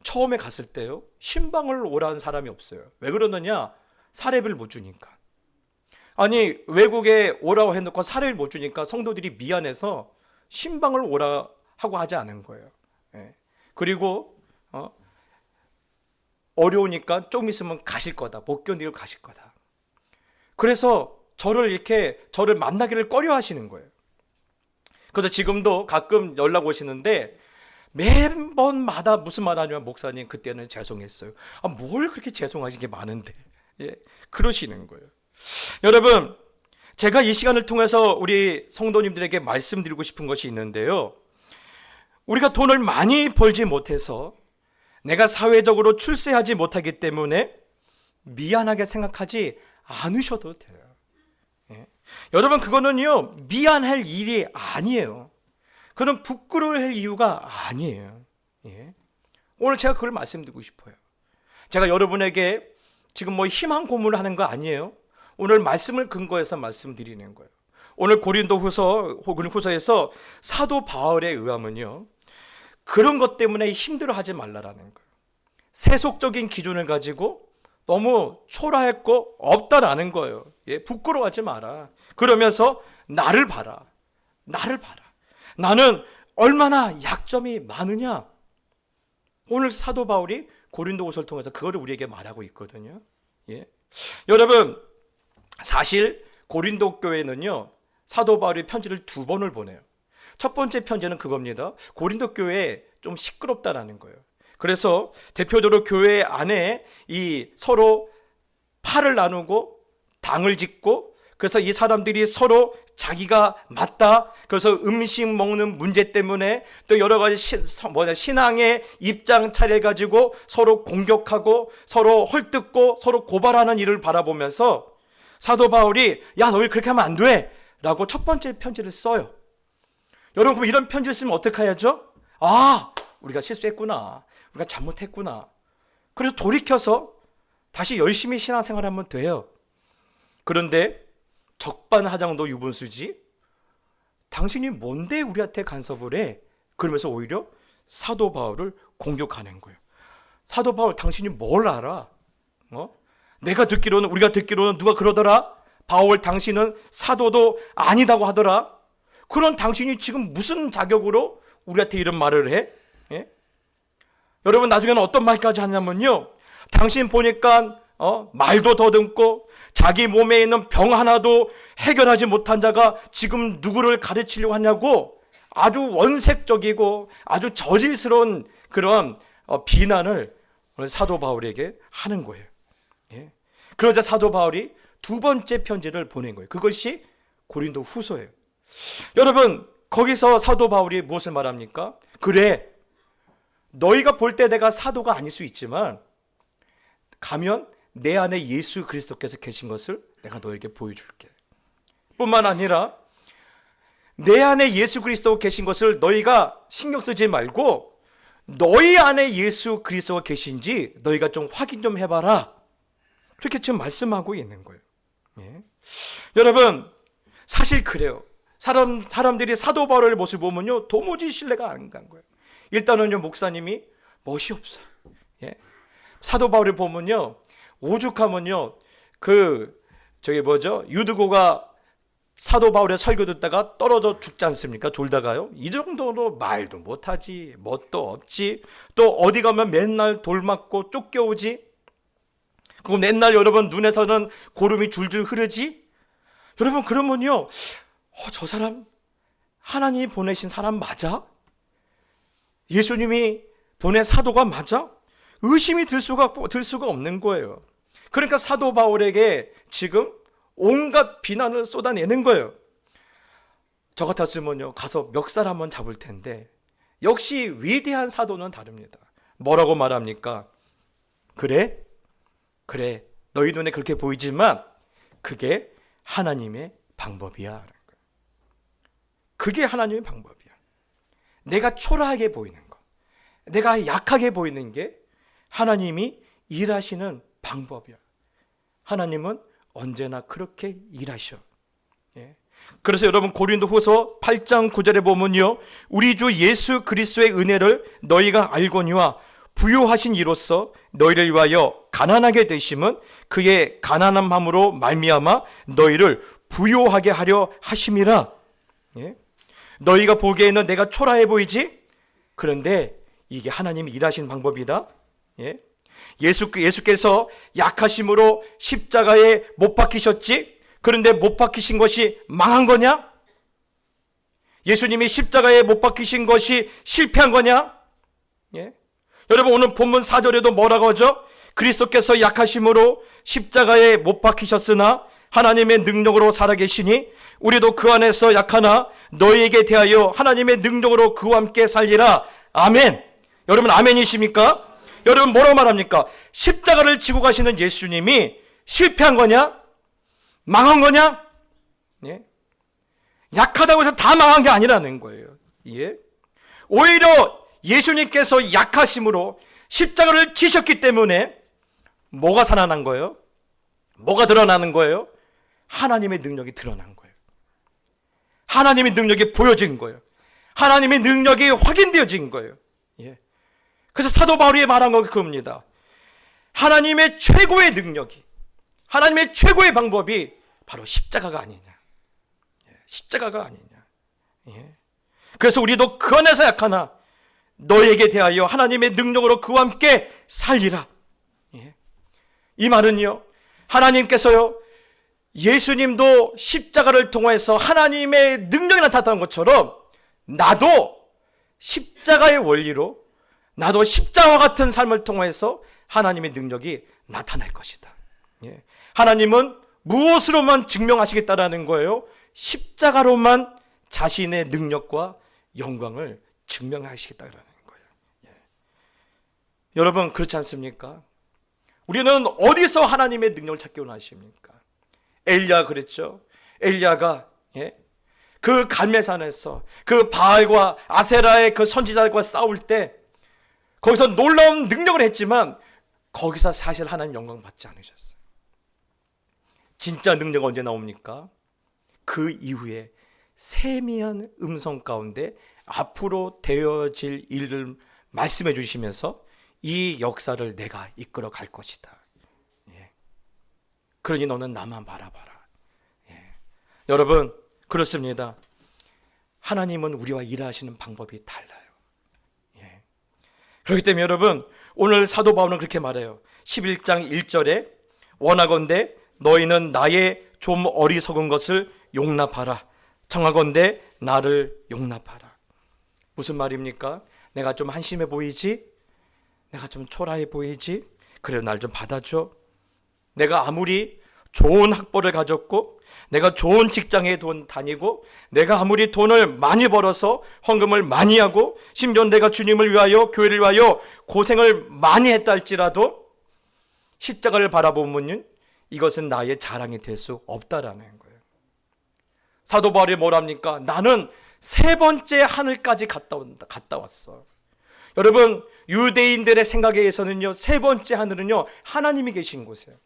처음에 갔을 때요 신방을 오라는 사람이 없어요. 왜 그러느냐? 사례비를 못 주니까. 아니 외국에 오라고 해놓고 사례를 못 주니까 성도들이 미안해서 신방을 오라 하고 하지 않은 거예요. 그리고 어려우니까 좀 있으면 가실 거다. 못 견디고 가실 거다. 그래서 저를 만나기를 꺼려 하시는 거예요. 그래서 지금도 가끔 연락 오시는데 매번마다 무슨 말 하냐면 목사님 그때는 죄송했어요. 뭘 그렇게 죄송하신 게 많은데. 그러시는 거예요. 여러분 제가 이 시간을 통해서 우리 성도님들에게 말씀드리고 싶은 것이 있는데요, 우리가 돈을 많이 벌지 못해서 내가 사회적으로 출세하지 못하기 때문에 미안하게 생각하지 않으셔도 돼요. 여러분 그거는요 미안할 일이 아니에요. 그건 부끄러워할 이유가 아니에요. 오늘 제가 그걸 말씀드리고 싶어요. 제가 여러분에게 지금 희망 고문을 하는 거 아니에요. 오늘 말씀을 근거해서 말씀드리는 거예요. 오늘 고린도후서에서 사도 바울에 의하면요 그런 것 때문에 힘들어하지 말라라는 거예요. 세속적인 기준을 가지고 너무 초라했고 없다라는 거예요. 부끄러워하지 마라. 그러면서 나를 봐라. 나는 얼마나 약점이 많으냐. 오늘 사도 바울이 고린도후서를 통해서 그거를 우리에게 말하고 있거든요. 여러분 사실 고린도 교회는요 사도 바울이 편지를 2번을 보내요. 첫 번째 편지는 그겁니다. 고린도 교회에 좀 시끄럽다라는 거예요. 그래서 대표적으로 교회 안에 이 서로 팔을 나누고 당을 짓고, 그래서 이 사람들이 서로 자기가 맞다, 그래서 음식 먹는 문제 때문에 또 여러 가지 신앙의 입장 차려 가지고 서로 공격하고 서로 헐뜯고 서로 고발하는 일을 바라보면서 사도 바울이 야, 너희 그렇게 하면 안 돼 라고 첫 번째 편지를 써요. 여러분, 그럼 이런 편지를 쓰면 어떻게 해야죠? 아, 우리가 실수했구나, 우리가 잘못했구나, 그래서 돌이켜서 다시 열심히 신앙생활하면 돼요. 그런데 적반하장도 유분수지, 당신이 뭔데 우리한테 간섭을 해? 그러면서 오히려 사도 바울을 공격하는 거예요. 사도 바울, 당신이 뭘 알아? 우리가 듣기로는 누가 그러더라? 바울, 당신은 사도도 아니다고 하더라. 그런 당신이 지금 무슨 자격으로 우리한테 이런 말을 해? 예? 여러분, 나중에는 어떤 말까지 하냐면요, 당신 보니까 말도 더듬고 자기 몸에 있는 병 하나도 해결하지 못한 자가 지금 누구를 가르치려고 하냐고 아주 원색적이고 아주 저질스러운 그런 비난을 사도 바울에게 하는 거예요. 예. 그러자 사도 바울이 두 번째 편지를 보낸 거예요. 그것이 고린도 후서예요. 여러분, 거기서 사도 바울이 무엇을 말합니까? 그래, 너희가 볼 때 내가 사도가 아닐 수 있지만 가면 내 안에 예수 그리스도께서 계신 것을 내가 너에게 보여줄게. 뿐만 아니라 내 안에 예수 그리스도가 계신 것을 너희가 신경 쓰지 말고 너희 안에 예수 그리스도가 계신지 너희가 좀 확인 좀 해봐라. 그렇게 지금 말씀하고 있는 거예요. 예. 여러분, 사실 그래요. 사람들이 사도 바울의 모습을 보면요, 도무지 신뢰가 안 간 거예요. 일단은요, 목사님이 멋이 없어요. 예. 사도 바울을 보면요, 오죽하면요, 유드고가 사도 바울의 설교 듣다가 떨어져 죽지 않습니까? 졸다가요. 이 정도로 말도 못하지, 멋도 없지, 또 어디 가면 맨날 돌 맞고 쫓겨오지, 그리고 맨날 여러분 눈에서는 고름이 줄줄 흐르지. 여러분, 그러면요, 저 사람 하나님이 보내신 사람 맞아? 예수님이 보낸 사도가 맞아? 의심이 들 수가 없는 거예요. 그러니까 사도 바울에게 지금 온갖 비난을 쏟아내는 거예요. 저 같았으면요, 가서 멱살 한번 잡을 텐데, 역시 위대한 사도는 다릅니다. 뭐라고 말합니까? 그래, 너희 눈에 그렇게 보이지만 그게 하나님의 방법이야. 그게 하나님의 방법이야. 내가 초라하게 보이는 거, 내가 약하게 보이는 게 하나님이 일하시는 방법이야. 하나님은 언제나 그렇게 일하셔. 예. 그래서 여러분, 고린도후서 8장 9절에 보면요, 우리 주 예수 그리스도의 은혜를 너희가 알거니와 부요하신 이로써 너희를 위하여 가난하게 되심은 그의 가난함으로 말미암아 너희를 부요하게 하려 하심이라. 예. 너희가 보기에는 내가 초라해 보이지? 그런데 이게 하나님이 일하시는 방법이다. 예. 예수께서 약하심으로 십자가에 못 박히셨지? 그런데 못 박히신 것이 망한 거냐? 예수님이 십자가에 못 박히신 것이 실패한 거냐? 예. 여러분, 오늘 본문 4절에도 뭐라고 하죠? 그리스도께서 약하심으로 십자가에 못 박히셨으나 하나님의 능력으로 살아계시니 우리도 그 안에서 약하나 너희에게 대하여 하나님의 능력으로 그와 함께 살리라. 아멘. 여러분, 아멘이십니까? 여러분, 뭐라고 말합니까? 십자가를 지고 가시는 예수님이 실패한 거냐? 망한 거냐? 예? 약하다고 해서 다 망한 게 아니라는 거예요. 예? 오히려 예수님께서 약하심으로 십자가를 지셨기 때문에 뭐가 살아난 거예요? 뭐가 드러나는 거예요? 하나님의 능력이 드러난 거예요. 하나님의 능력이 보여진 거예요. 하나님의 능력이 확인되어진 거예요. 예. 그래서 사도 바울이 말한 건 그겁니다. 하나님의 최고의 능력이, 하나님의 최고의 방법이 바로 십자가가 아니냐. 십자가가 아니냐. 예. 그래서 우리도 그 안에서 약하나 너에게 대하여 하나님의 능력으로 그와 함께 살리라. 예. 이 말은요, 하나님께서요, 예수님도 십자가를 통해서 하나님의 능력이 나타났던 것처럼 나도 십자가의 원리로, 나도 십자가 같은 삶을 통해서 하나님의 능력이 나타날 것이다. 예. 하나님은 무엇으로만 증명하시겠다라는 거예요? 십자가로만 자신의 능력과 영광을 증명하시겠다라는 거예요. 예. 여러분, 그렇지 않습니까? 우리는 어디서 하나님의 능력을 찾기 원하십니까? 엘리야 그랬죠. 엘리야가 그 갈멜산에서 그 바알과 아세라의 그 선지자들과 싸울 때 거기서 놀라운 능력을 했지만 거기서 사실 하나님 영광 받지 않으셨어요. 진짜 능력은 언제 나옵니까? 그 이후에 세미한 음성 가운데 앞으로 되어질 일을 말씀해 주시면서 이 역사를 내가 이끌어 갈 것이다. 예. 그러니 너는 나만 바라봐라. 예. 여러분, 그렇습니다. 하나님은 우리와 일하시는 방법이 달라요. 예. 그렇기 때문에 여러분, 오늘 사도 바울은 그렇게 말해요. 11장 1절에 원하건대 너희는 나의 좀 어리석은 것을 용납하라. 청하건대 나를 용납하라. 무슨 말입니까? 내가 좀 한심해 보이지? 내가 좀 초라해 보이지? 그래, 날 좀 받아줘. 내가 아무리 좋은 학벌을 가졌고 내가 좋은 직장에 다니고 내가 아무리 돈을 많이 벌어서 헌금을 많이 하고 심지어 내가 주님을 위하여 교회를 위하여 고생을 많이 했다 할지라도 십자가를 바라보면 이것은 나의 자랑이 될 수 없다라는 거예요. 사도 바울이 뭐랍니까? 나는 세 번째 하늘까지 갔다 왔어. 여러분, 유대인들의 생각에 의해서는요, 세 번째 하늘은요, 하나님이 계신 곳이에요.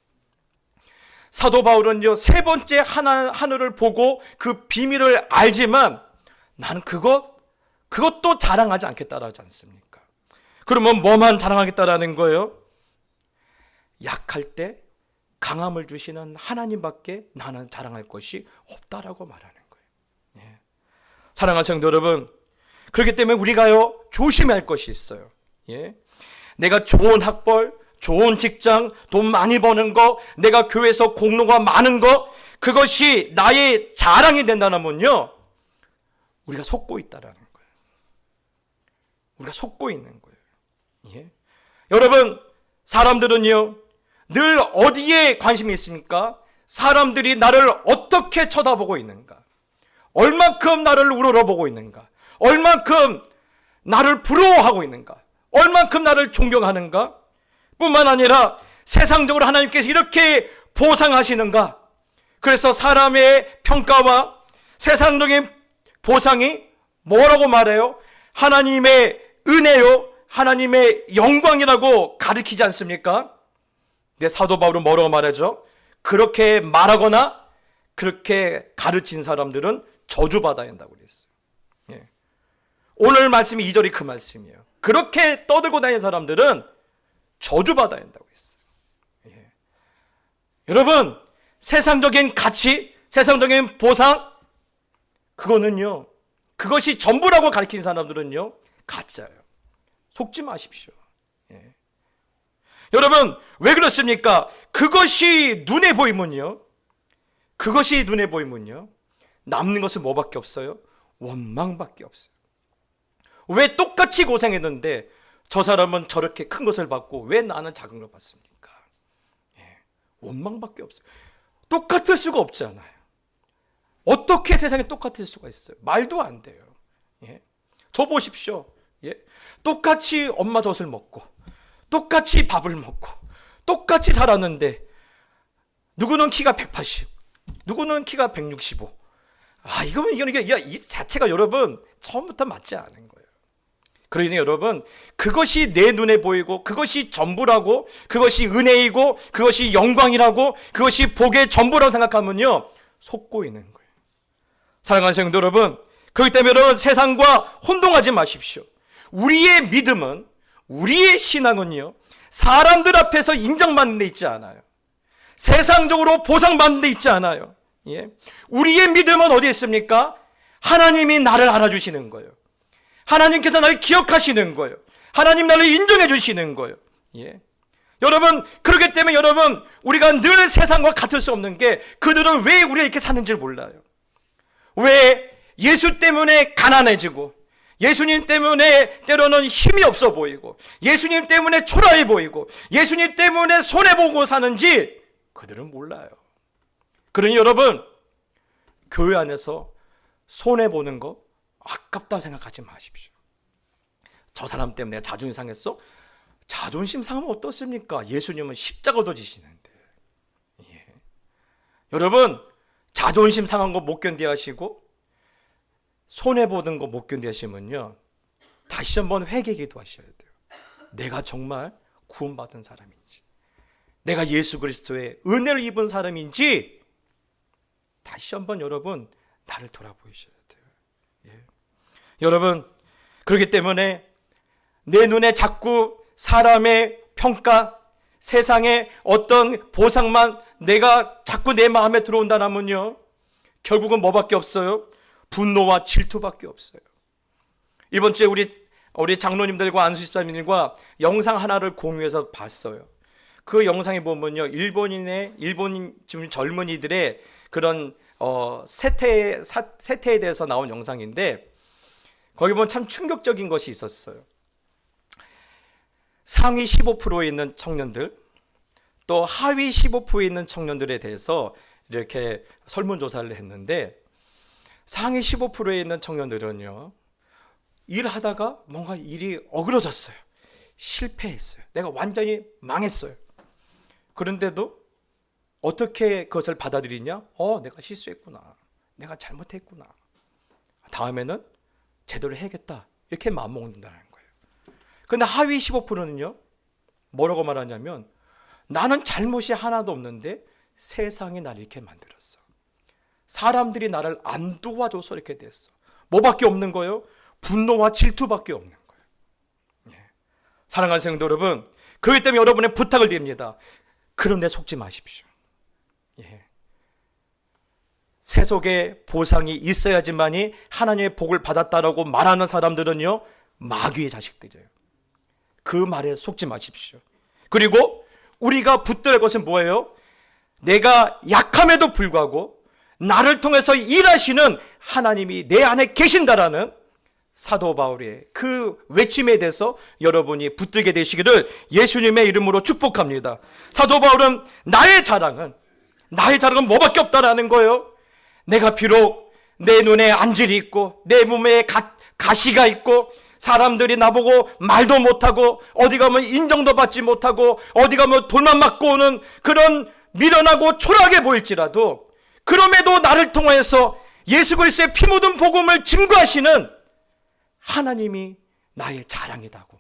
사도 바울은요, 세 번째 하늘을 보고 그 비밀을 알지만 나는 그것도 자랑하지 않겠다라지 않습니까? 그러면 뭐만 자랑하겠다라는 거예요? 약할 때 강함을 주시는 하나님밖에 나는 자랑할 것이 없다라고 말하는 거예요. 예. 사랑하는 성도 여러분, 그렇기 때문에 우리가요, 조심해야 할 것이 있어요. 예. 내가 좋은 학벌, 좋은 직장, 돈 많이 버는 거, 내가 교회에서 공로가 많은 거, 그것이 나의 자랑이 된다면요, 우리가 속고 있다라는 거예요. 우리가 속고 있는 거예요. 예. 여러분, 사람들은요, 늘 어디에 관심이 있습니까? 사람들이 나를 어떻게 쳐다보고 있는가? 얼만큼 나를 우러러보고 있는가? 얼만큼 나를 부러워하고 있는가? 얼만큼 나를 존경하는가? 뿐만 아니라 세상적으로 하나님께서 이렇게 보상하시는가? 그래서 사람의 평가와 세상적인 보상이 뭐라고 말해요? 하나님의 은혜요, 하나님의 영광이라고 가르치지 않습니까? 근데 사도 바울은 뭐라고 말하죠? 그렇게 말하거나 그렇게 가르친 사람들은 저주받아야 한다고 그랬어요. 예. 오늘 말씀이 2절이 그 말씀이에요. 그렇게 떠들고 다니는 사람들은 저주받아야 한다고 했어요. 예. 여러분, 세상적인 가치, 세상적인 보상, 그거는요, 그것이 전부라고 가르치는 사람들은요, 가짜예요. 속지 마십시오. 예. 여러분, 왜 그렇습니까? 그것이 눈에 보이면요, 남는 것은 뭐밖에 없어요? 원망밖에 없어요. 왜 똑같이 고생했는데 저 사람은 저렇게 큰 것을 받고 왜 나는 작은 걸 받습니까? 예, 원망밖에 없어요. 똑같을 수가 없잖아요. 어떻게 세상에 똑같을 수가 있어요? 말도 안 돼요. 예. 저 보십시오. 예. 똑같이 엄마 젖을 먹고 똑같이 밥을 먹고 똑같이 살았는데 누구는 키가 180, 누구는 키가 165. 이게 이 자체가 여러분 처음부터 맞지 않은 거예요. 그러니 여러분, 그것이 내 눈에 보이고 그것이 전부라고, 그것이 은혜이고 그것이 영광이라고, 그것이 복의 전부라고 생각하면요, 속고 있는 거예요. 사랑하는 성도 여러분, 그렇기 때문에 여러분, 세상과 혼동하지 마십시오. 우리의 믿음은, 우리의 신앙은요, 사람들 앞에서 인정받는 데 있지 않아요. 세상적으로 보상받는 데 있지 않아요. 예. 우리의 믿음은 어디에 있습니까? 하나님이 나를 알아주시는 거예요. 하나님께서 나를 기억하시는 거예요. 하나님 나를 인정해 주시는 거예요. 예. 여러분, 그렇기 때문에 여러분, 우리가 늘 세상과 같을 수 없는 게, 그들은 왜 우리가 이렇게 사는지 몰라요. 왜 예수 때문에 가난해지고, 예수님 때문에 때로는 힘이 없어 보이고, 예수님 때문에 초라해 보이고, 예수님 때문에 손해보고 사는지 그들은 몰라요. 그러니 여러분, 교회 안에서 손해보는 거 아깝다 생각하지 마십시오. 저 사람 때문에 자존심 상했어? 자존심 상하면 어떻습니까? 예수님은 십자가도 지시는데. 예. 여러분, 자존심 상한 거 못 견뎌 하시고 손해보는 거 못 견뎌 하시면요, 다시 한번 회개 기도하셔야 돼요. 내가 정말 구원받은 사람인지, 내가 예수 그리스도의 은혜를 입은 사람인지 다시 한번 여러분 나를 돌아보셔야 돼요. 예. 여러분, 그렇기 때문에 내 눈에 자꾸 사람의 평가, 세상의 어떤 보상만 내가 자꾸 내 마음에 들어온다면요, 결국은 뭐밖에 없어요? 분노와 질투밖에 없어요. 이번 주에 우리 장로님들과 안수 집사님들과 영상 하나를 공유해서 봤어요. 그 영상에 보면요, 일본 지금 젊은이들의 그런 세태에 대해서 나온 영상인데, 거기 보면 참 충격적인 것이 있었어요. 상위 15%에 있는 청년들, 또 하위 15%에 있는 청년들에 대해서 이렇게 설문조사를 했는데, 상위 15%에 있는 청년들은요, 일하다가 뭔가 일이 어그러졌어요. 실패했어요. 내가 완전히 망했어요. 그런데도 어떻게 그것을 받아들이냐? 내가 실수했구나. 내가 잘못했구나. 다음에는 제대로 해야겠다. 이렇게 마음먹는다는 거예요. 그런데 하위 15%는요, 뭐라고 말하냐면, 나는 잘못이 하나도 없는데 세상이 나를 이렇게 만들었어. 사람들이 나를 안 도와줘서 이렇게 됐어. 뭐밖에 없는 거예요? 분노와 질투밖에 없는 거예요. 예. 사랑하는 성도 여러분, 그렇기 때문에 여러분의 부탁을 드립니다. 그런 데 속지 마십시오. 예. 세속의 보상이 있어야지만이 하나님의 복을 받았다라고 말하는 사람들은요, 마귀의 자식들이에요. 그 말에 속지 마십시오. 그리고 우리가 붙들을 것은 뭐예요? 내가 약함에도 불구하고 나를 통해서 일하시는 하나님이 내 안에 계신다라는 사도 바울의 그 외침에 대해서 여러분이 붙들게 되시기를 예수님의 이름으로 축복합니다. 사도 바울은 나의 자랑은 뭐밖에 없다라는 거예요. 내가 비록 내 눈에 안질이 있고 내 몸에 가시가 있고 사람들이 나보고 말도 못하고 어디 가면 인정도 받지 못하고 어디 가면 돌만 맞고 오는 그런 미련하고 초라하게 보일지라도, 그럼에도 나를 통해서 예수 그리스도의 피 묻은 복음을 증거하시는 하나님이 나의 자랑이라고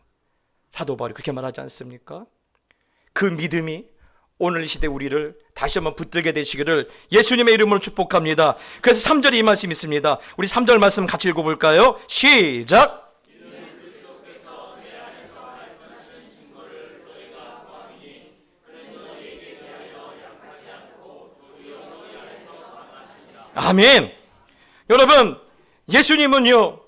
사도 바울이 그렇게 말하지 않습니까? 그 믿음이 오늘 이 시대 우리를 다시 한번 붙들게 되시기를 예수님의 이름으로 축복합니다. 그래서 3절에 이 말씀이 있습니다. 우리 3절 말씀 같이 읽어볼까요? 시작! 아멘. 여러분, 예수님은요,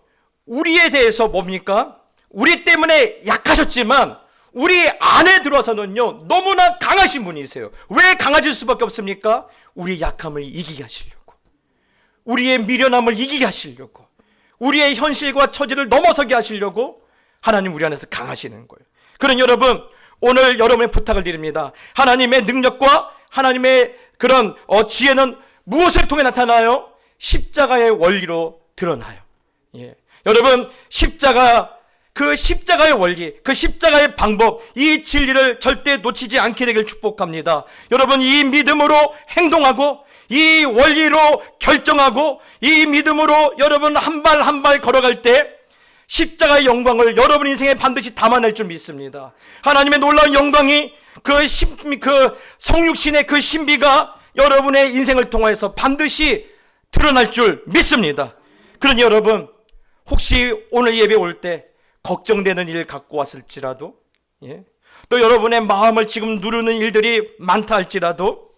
우리에 대해서 뭡니까? 우리 때문에 약하셨지만 우리 안에 들어와서는요, 너무나 강하신 분이세요. 왜 강하실 수밖에 없습니까? 우리의 약함을 이기게 하시려고, 우리의 미련함을 이기게 하시려고, 우리의 현실과 처지를 넘어서게 하시려고 하나님 우리 안에서 강하시는 거예요. 그런 여러분, 오늘 여러분의 부탁을 드립니다. 하나님의 능력과 하나님의 그런 지혜는 무엇을 통해 나타나요? 십자가의 원리로 드러나요. 예. 여러분, 그 십자가의 원리, 그 십자가의 방법, 이 진리를 절대 놓치지 않게 되길 축복합니다. 여러분, 이 믿음으로 행동하고 이 원리로 결정하고 이 믿음으로 여러분 한 발 한 발 걸어갈 때 십자가의 영광을 여러분 인생에 반드시 담아낼 줄 믿습니다. 하나님의 놀라운 영광이 그 성육신의 그 신비가 여러분의 인생을 통해서 반드시 드러날 줄 믿습니다. 그러니 여러분, 혹시 오늘 예배 올 때 걱정되는 일 갖고 왔을지라도, 예? 또 여러분의 마음을 지금 누르는 일들이 많다 할지라도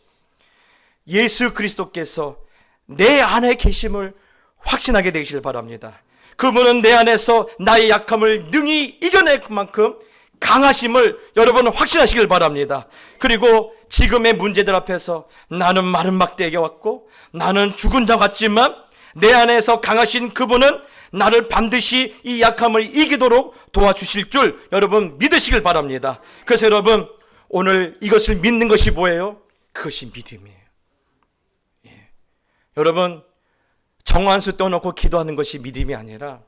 예수 그리스도께서 내 안에 계심을 확신하게 되시길 바랍니다. 그분은 내 안에서 나의 약함을 능히 이겨낼 만큼 강하심을 여러분 확신하시길 바랍니다. 그리고 지금의 문제들 앞에서 나는 마른 막대기에 왔고 나는 죽은 자 같지만 내 안에서 강하신 그분은 나를 반드시 이 약함을 이기도록 도와주실 줄 여러분 믿으시길 바랍니다. 그래서 여러분 오늘 이것을 믿는 것이 뭐예요? 그것이 믿음이에요. 예. 여러분 정환수 떠놓고 기도하는 것이 믿음이 아니라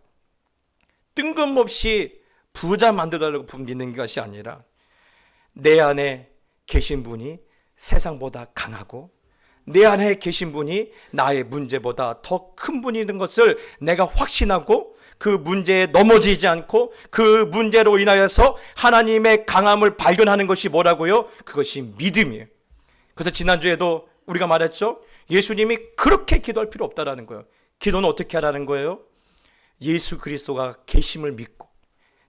뜬금없이 부자 만들어달라고 믿는 것이 아니라 내 안에 계신 분이 세상보다 강하고 내 안에 계신 분이 나의 문제보다 더 큰 분이 있는 것을 내가 확신하고 그 문제에 넘어지지 않고 그 문제로 인하여서 하나님의 강함을 발견하는 것이 뭐라고요? 그것이 믿음이에요. 그래서 지난주에도 우리가 말했죠. 예수님이 그렇게 기도할 필요 없다라는 거예요. 기도는 어떻게 하라는 거예요? 예수 그리스도가 계심을 믿고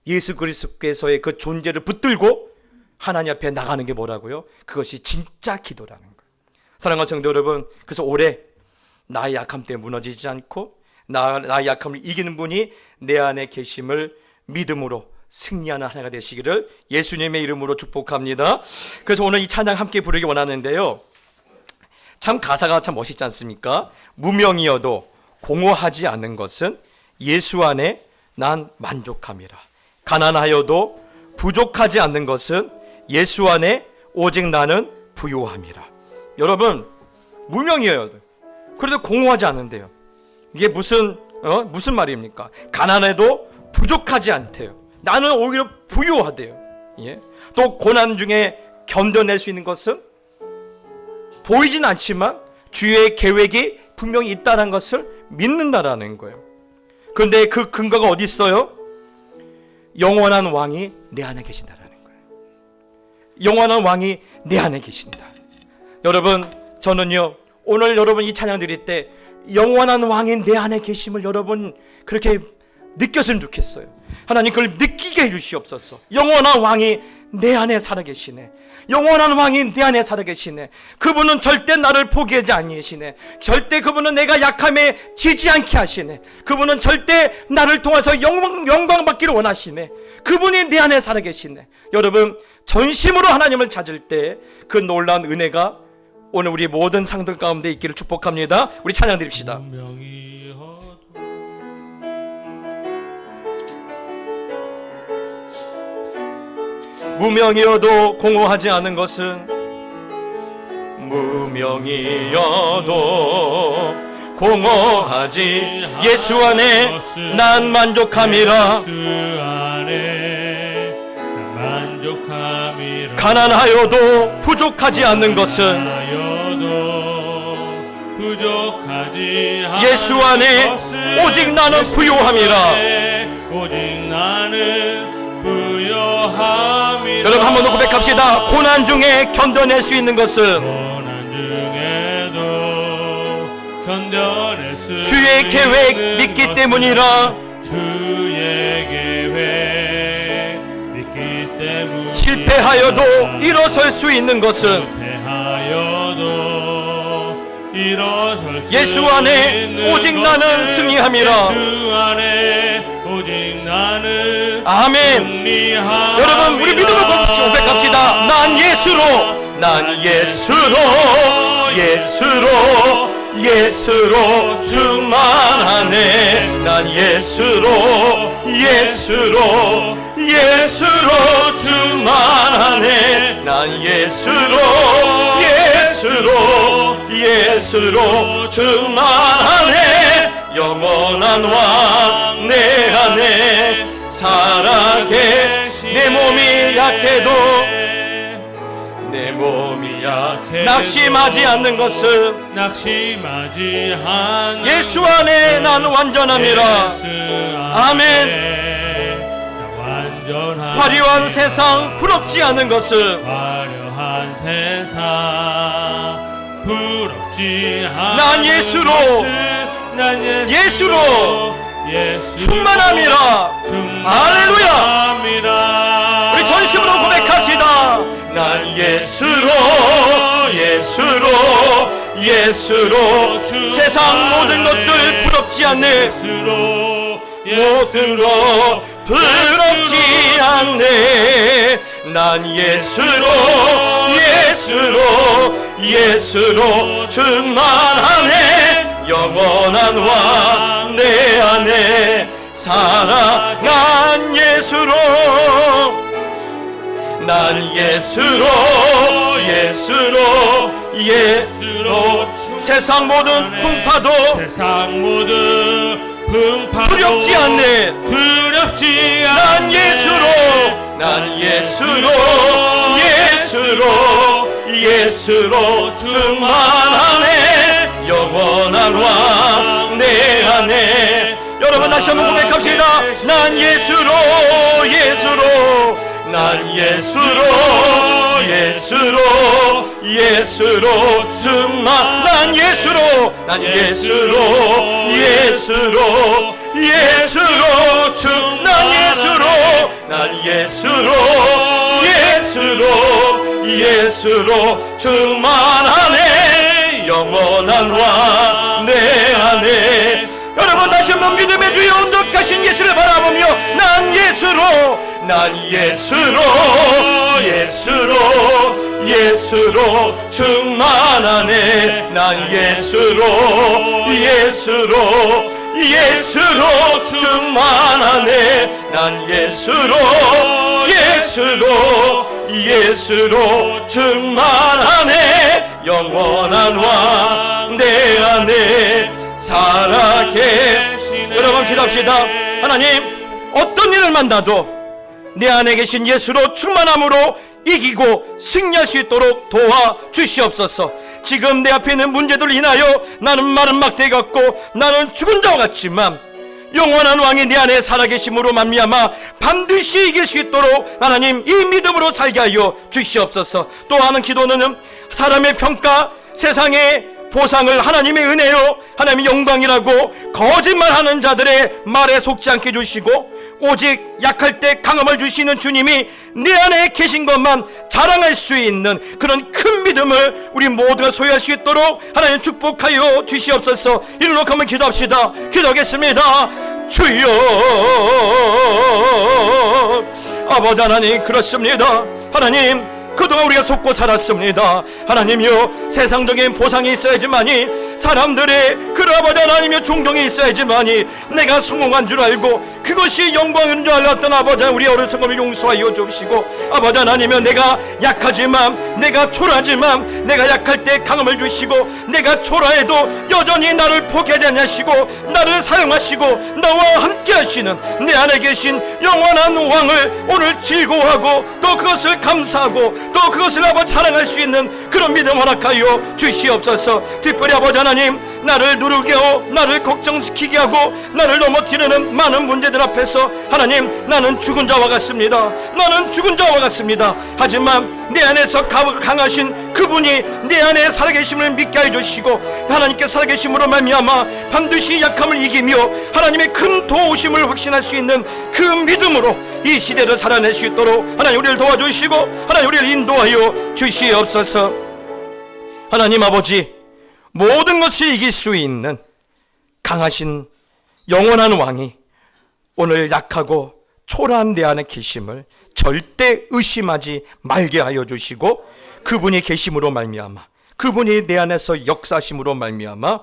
예수 그리스도께서의 그 존재를 붙들고 하나님 앞에 나가는 게 뭐라고요? 그것이 진짜 기도라는 거예요. 사랑하는 성도 여러분, 그래서 올해 나의 약함 때문에 무너지지 않고 나의 약함을 이기는 분이 내 안에 계심을 믿음으로 승리하는 한 해가 되시기를 예수님의 이름으로 축복합니다. 그래서 오늘 이 찬양 함께 부르기 원하는데요. 참 가사가 참 멋있지 않습니까? 무명이어도 공허하지 않는 것은 예수 안에 난 만족함이라. 가난하여도 부족하지 않는 것은 예수 안에 오직 나는 부요함이라. 여러분 무명이어도 그래도 공허하지 않는데요. 이게 무슨 말입니까? 가난해도 부족하지 않대요. 나는 오히려 부유하대요. 예? 또 고난 중에 견뎌낼 수 있는 것은 보이진 않지만 주의 계획이 분명히 있다는 것을 믿는다라는 거예요. 그런데 그 근거가 어디 있어요? 영원한 왕이 내 안에 계신다라는 거예요. 영원한 왕이 내 안에 계신다. 여러분 저는요 오늘 여러분 이 찬양 드릴 때 영원한 왕이 내 안에 계심을 여러분 그렇게 느꼈으면 좋겠어요. 하나님 그걸 느끼게 해주시옵소서. 영원한 왕이 내 안에 살아계시네. 영원한 왕이 내 안에 살아계시네. 그분은 절대 나를 포기하지 아니시네. 절대 그분은 내가 약함에 지지 않게 하시네. 그분은 절대 나를 통해서 영광 받기를 원하시네. 그분이 내 안에 살아계시네. 여러분 전심으로 하나님을 찾을 때 그 놀라운 은혜가 오늘 우리 모든 상들 가운데 있기를 축복합니다. 우리 찬양 드립시다. 무명이어도 공허하지 않은 것은 무명이어도 공허하지 예수 안에 난 만족함이라. 가난하여도 부족하지 않는 것은 예수 안에 오직 나는 부요함이라. 여러분 한 번 더 고백합시다. 고난 중에 견뎌낼 수 있는 것은 주의 계획 믿기 때문이라. 실패하여도 일어설 수 있는 것은 예수 안에 오직 나는 승리함이라. 아멘. 여러분 우리 믿음을 고백합시다. 난 예수로 충만하네. 난 예수로 충만하네. 난 예수로 충만하네. 영원한 왕 내 안에 살아계. 내 몸이 약해도 낙심하지 않는 것은 예수 안에 난 완전함이라. 아멘. 화려한 세상 부럽지 않은 것은 난 예수로 충만함이라. 할렐루야. 우리 전심으로 고백합시다. 난 예수로 세상 모든 것들 부럽지 않네. 모든 것 부럽지 않네. 난 예수로 충만하네. 영원한 왕 내 안에 살아난 예수로 난 예수로 세상 모든 풍파도 세상 모든 풍파도 두렵지 않네. 두렵지 난 않네. 예수로 충만하네. 영원한 왕 내 안에. 여러분 다시 한번 고백합시다. 난 예수로 충만. 난 예수로 충만하네. 영원한 왕 내 안에. 여러분 다시 한번 믿음의 주여 온전하신 예수를 바라보며 난 예수로 충만하네. 난 예수로 충만하네. 난 예수로 충만하네. 영원한 왕 내 안에 살아계. 여러분 기도합시다. 하나님, 어떤 일을 만나도 내 안에 계신 예수로 충만함으로 이기고 승리할 수 있도록 도와주시옵소서. 지금 내 앞에 있는 문제들을 인하여 나는 마른 막대 같고 나는 죽은 자와 같지만 영원한 왕이 내 안에 살아계심으로 말미암아 반드시 이길 수 있도록 하나님 이 믿음으로 살게 하여 주시옵소서. 또 하는 기도는 사람의 평가, 세상의 보상을 하나님의 은혜요, 하나님의 영광이라고 거짓말하는 자들의 말에 속지 않게 해주시고 오직 약할 때 강함을 주시는 주님이 내 안에 계신 것만 자랑할 수 있는 그런 큰 믿음을 우리 모두가 소유할 수 있도록 하나님 축복하여 주시옵소서. 이를 놓고 한번 기도합시다. 기도하겠습니다. 주여, 아버지 하나님, 그렇습니다. 하나님, 그동안 우리가 속고 살았습니다. 하나님이여, 세상적인 보상이 있어야지만이, 사람들의 그 아버지 하나님이여 존경이 있어야지만이 내가 성공한 줄 알고 그것이 영광인 줄 알았던 아버지, 우리 어리석음을 용서하여 주시고, 아버지 하나님이여, 내가 약하지만, 내가 초라하지만 내가 약할 때 강함을 주시고, 내가 초라해도 여전히 나를 포기하지 않으시고 나를 사용하시고 나와 함께 하시는 내 안에 계신 영원한 왕을 오늘 즐거워하고 또 그것을 감사하고 또 그것을 아버지 자랑할 수 있는 그런 믿음 허락하여 주시옵소서. 특별히 아버지 하나님, 나를 누르게 하고 나를 걱정시키게 하고 나를 넘어뜨리는 많은 문제들 앞에서 하나님, 나는 죽은 자와 같습니다. 하지만 내 안에서 강하신 그분이 내 안에 살아계심을 믿게 해주시고 하나님께 살아계심으로 말미암아 반드시 약함을 이기며 하나님의 큰 도우심을 확신할 수 있는 그 믿음으로 이 시대를 살아낼 수 있도록 하나님 우리를 도와주시고 하나님 우리를 인도하여 주시옵소서. 하나님 아버지, 모든 것을 이길 수 있는 강하신 영원한 왕이 오늘 약하고 초라한 내 안에 계심을 절대 의심하지 말게 하여 주시고, 그분이 계심으로 말미암아, 그분이 내 안에서 역사심으로 말미암아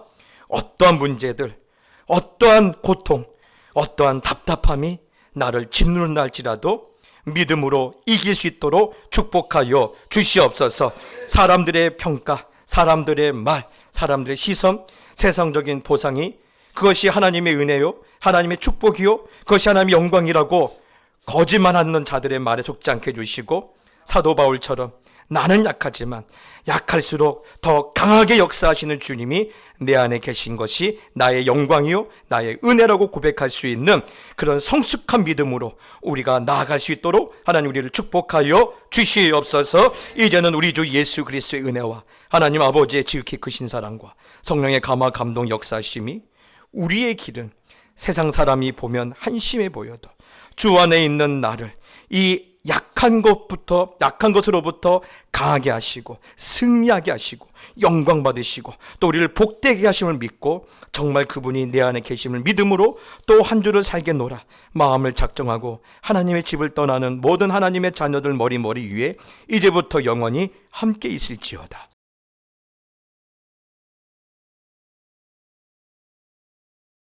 어떠한 문제들, 어떠한 고통, 어떠한 답답함이 나를 짓누른다 할지라도 믿음으로 이길 수 있도록 축복하여 주시옵소서. 사람들의 평가, 사람들의 말, 사람들의 시선, 세상적인 보상이 그것이 하나님의 은혜요, 하나님의 축복이요, 그것이 하나님의 영광이라고 거짓말하는 자들의 말에 속지 않게 해주시고, 사도 바울처럼 나는 약하지만 약할수록 더 강하게 역사하시는 주님이 내 안에 계신 것이 나의 영광이요, 나의 은혜라고 고백할 수 있는 그런 성숙한 믿음으로 우리가 나아갈 수 있도록 하나님 우리를 축복하여 주시옵소서. 이제는 우리 주 예수 그리스도의 은혜와 하나님 아버지의 지극히 크신 사랑과 성령의 감화 감동 역사하심이 우리의 길은 세상 사람이 보면 한심해 보여도 주 안에 있는 나를 이 약한 것으로부터 강하게 하시고 승리하게 하시고 영광 받으시고 또 우리를 복되게 하심을 믿고 정말 그분이 내 안에 계심을 믿음으로 또 한 주를 살겠노라 마음을 작정하고 하나님의 집을 떠나는 모든 하나님의 자녀들 머리 위에 이제부터 영원히 함께 있을지어다.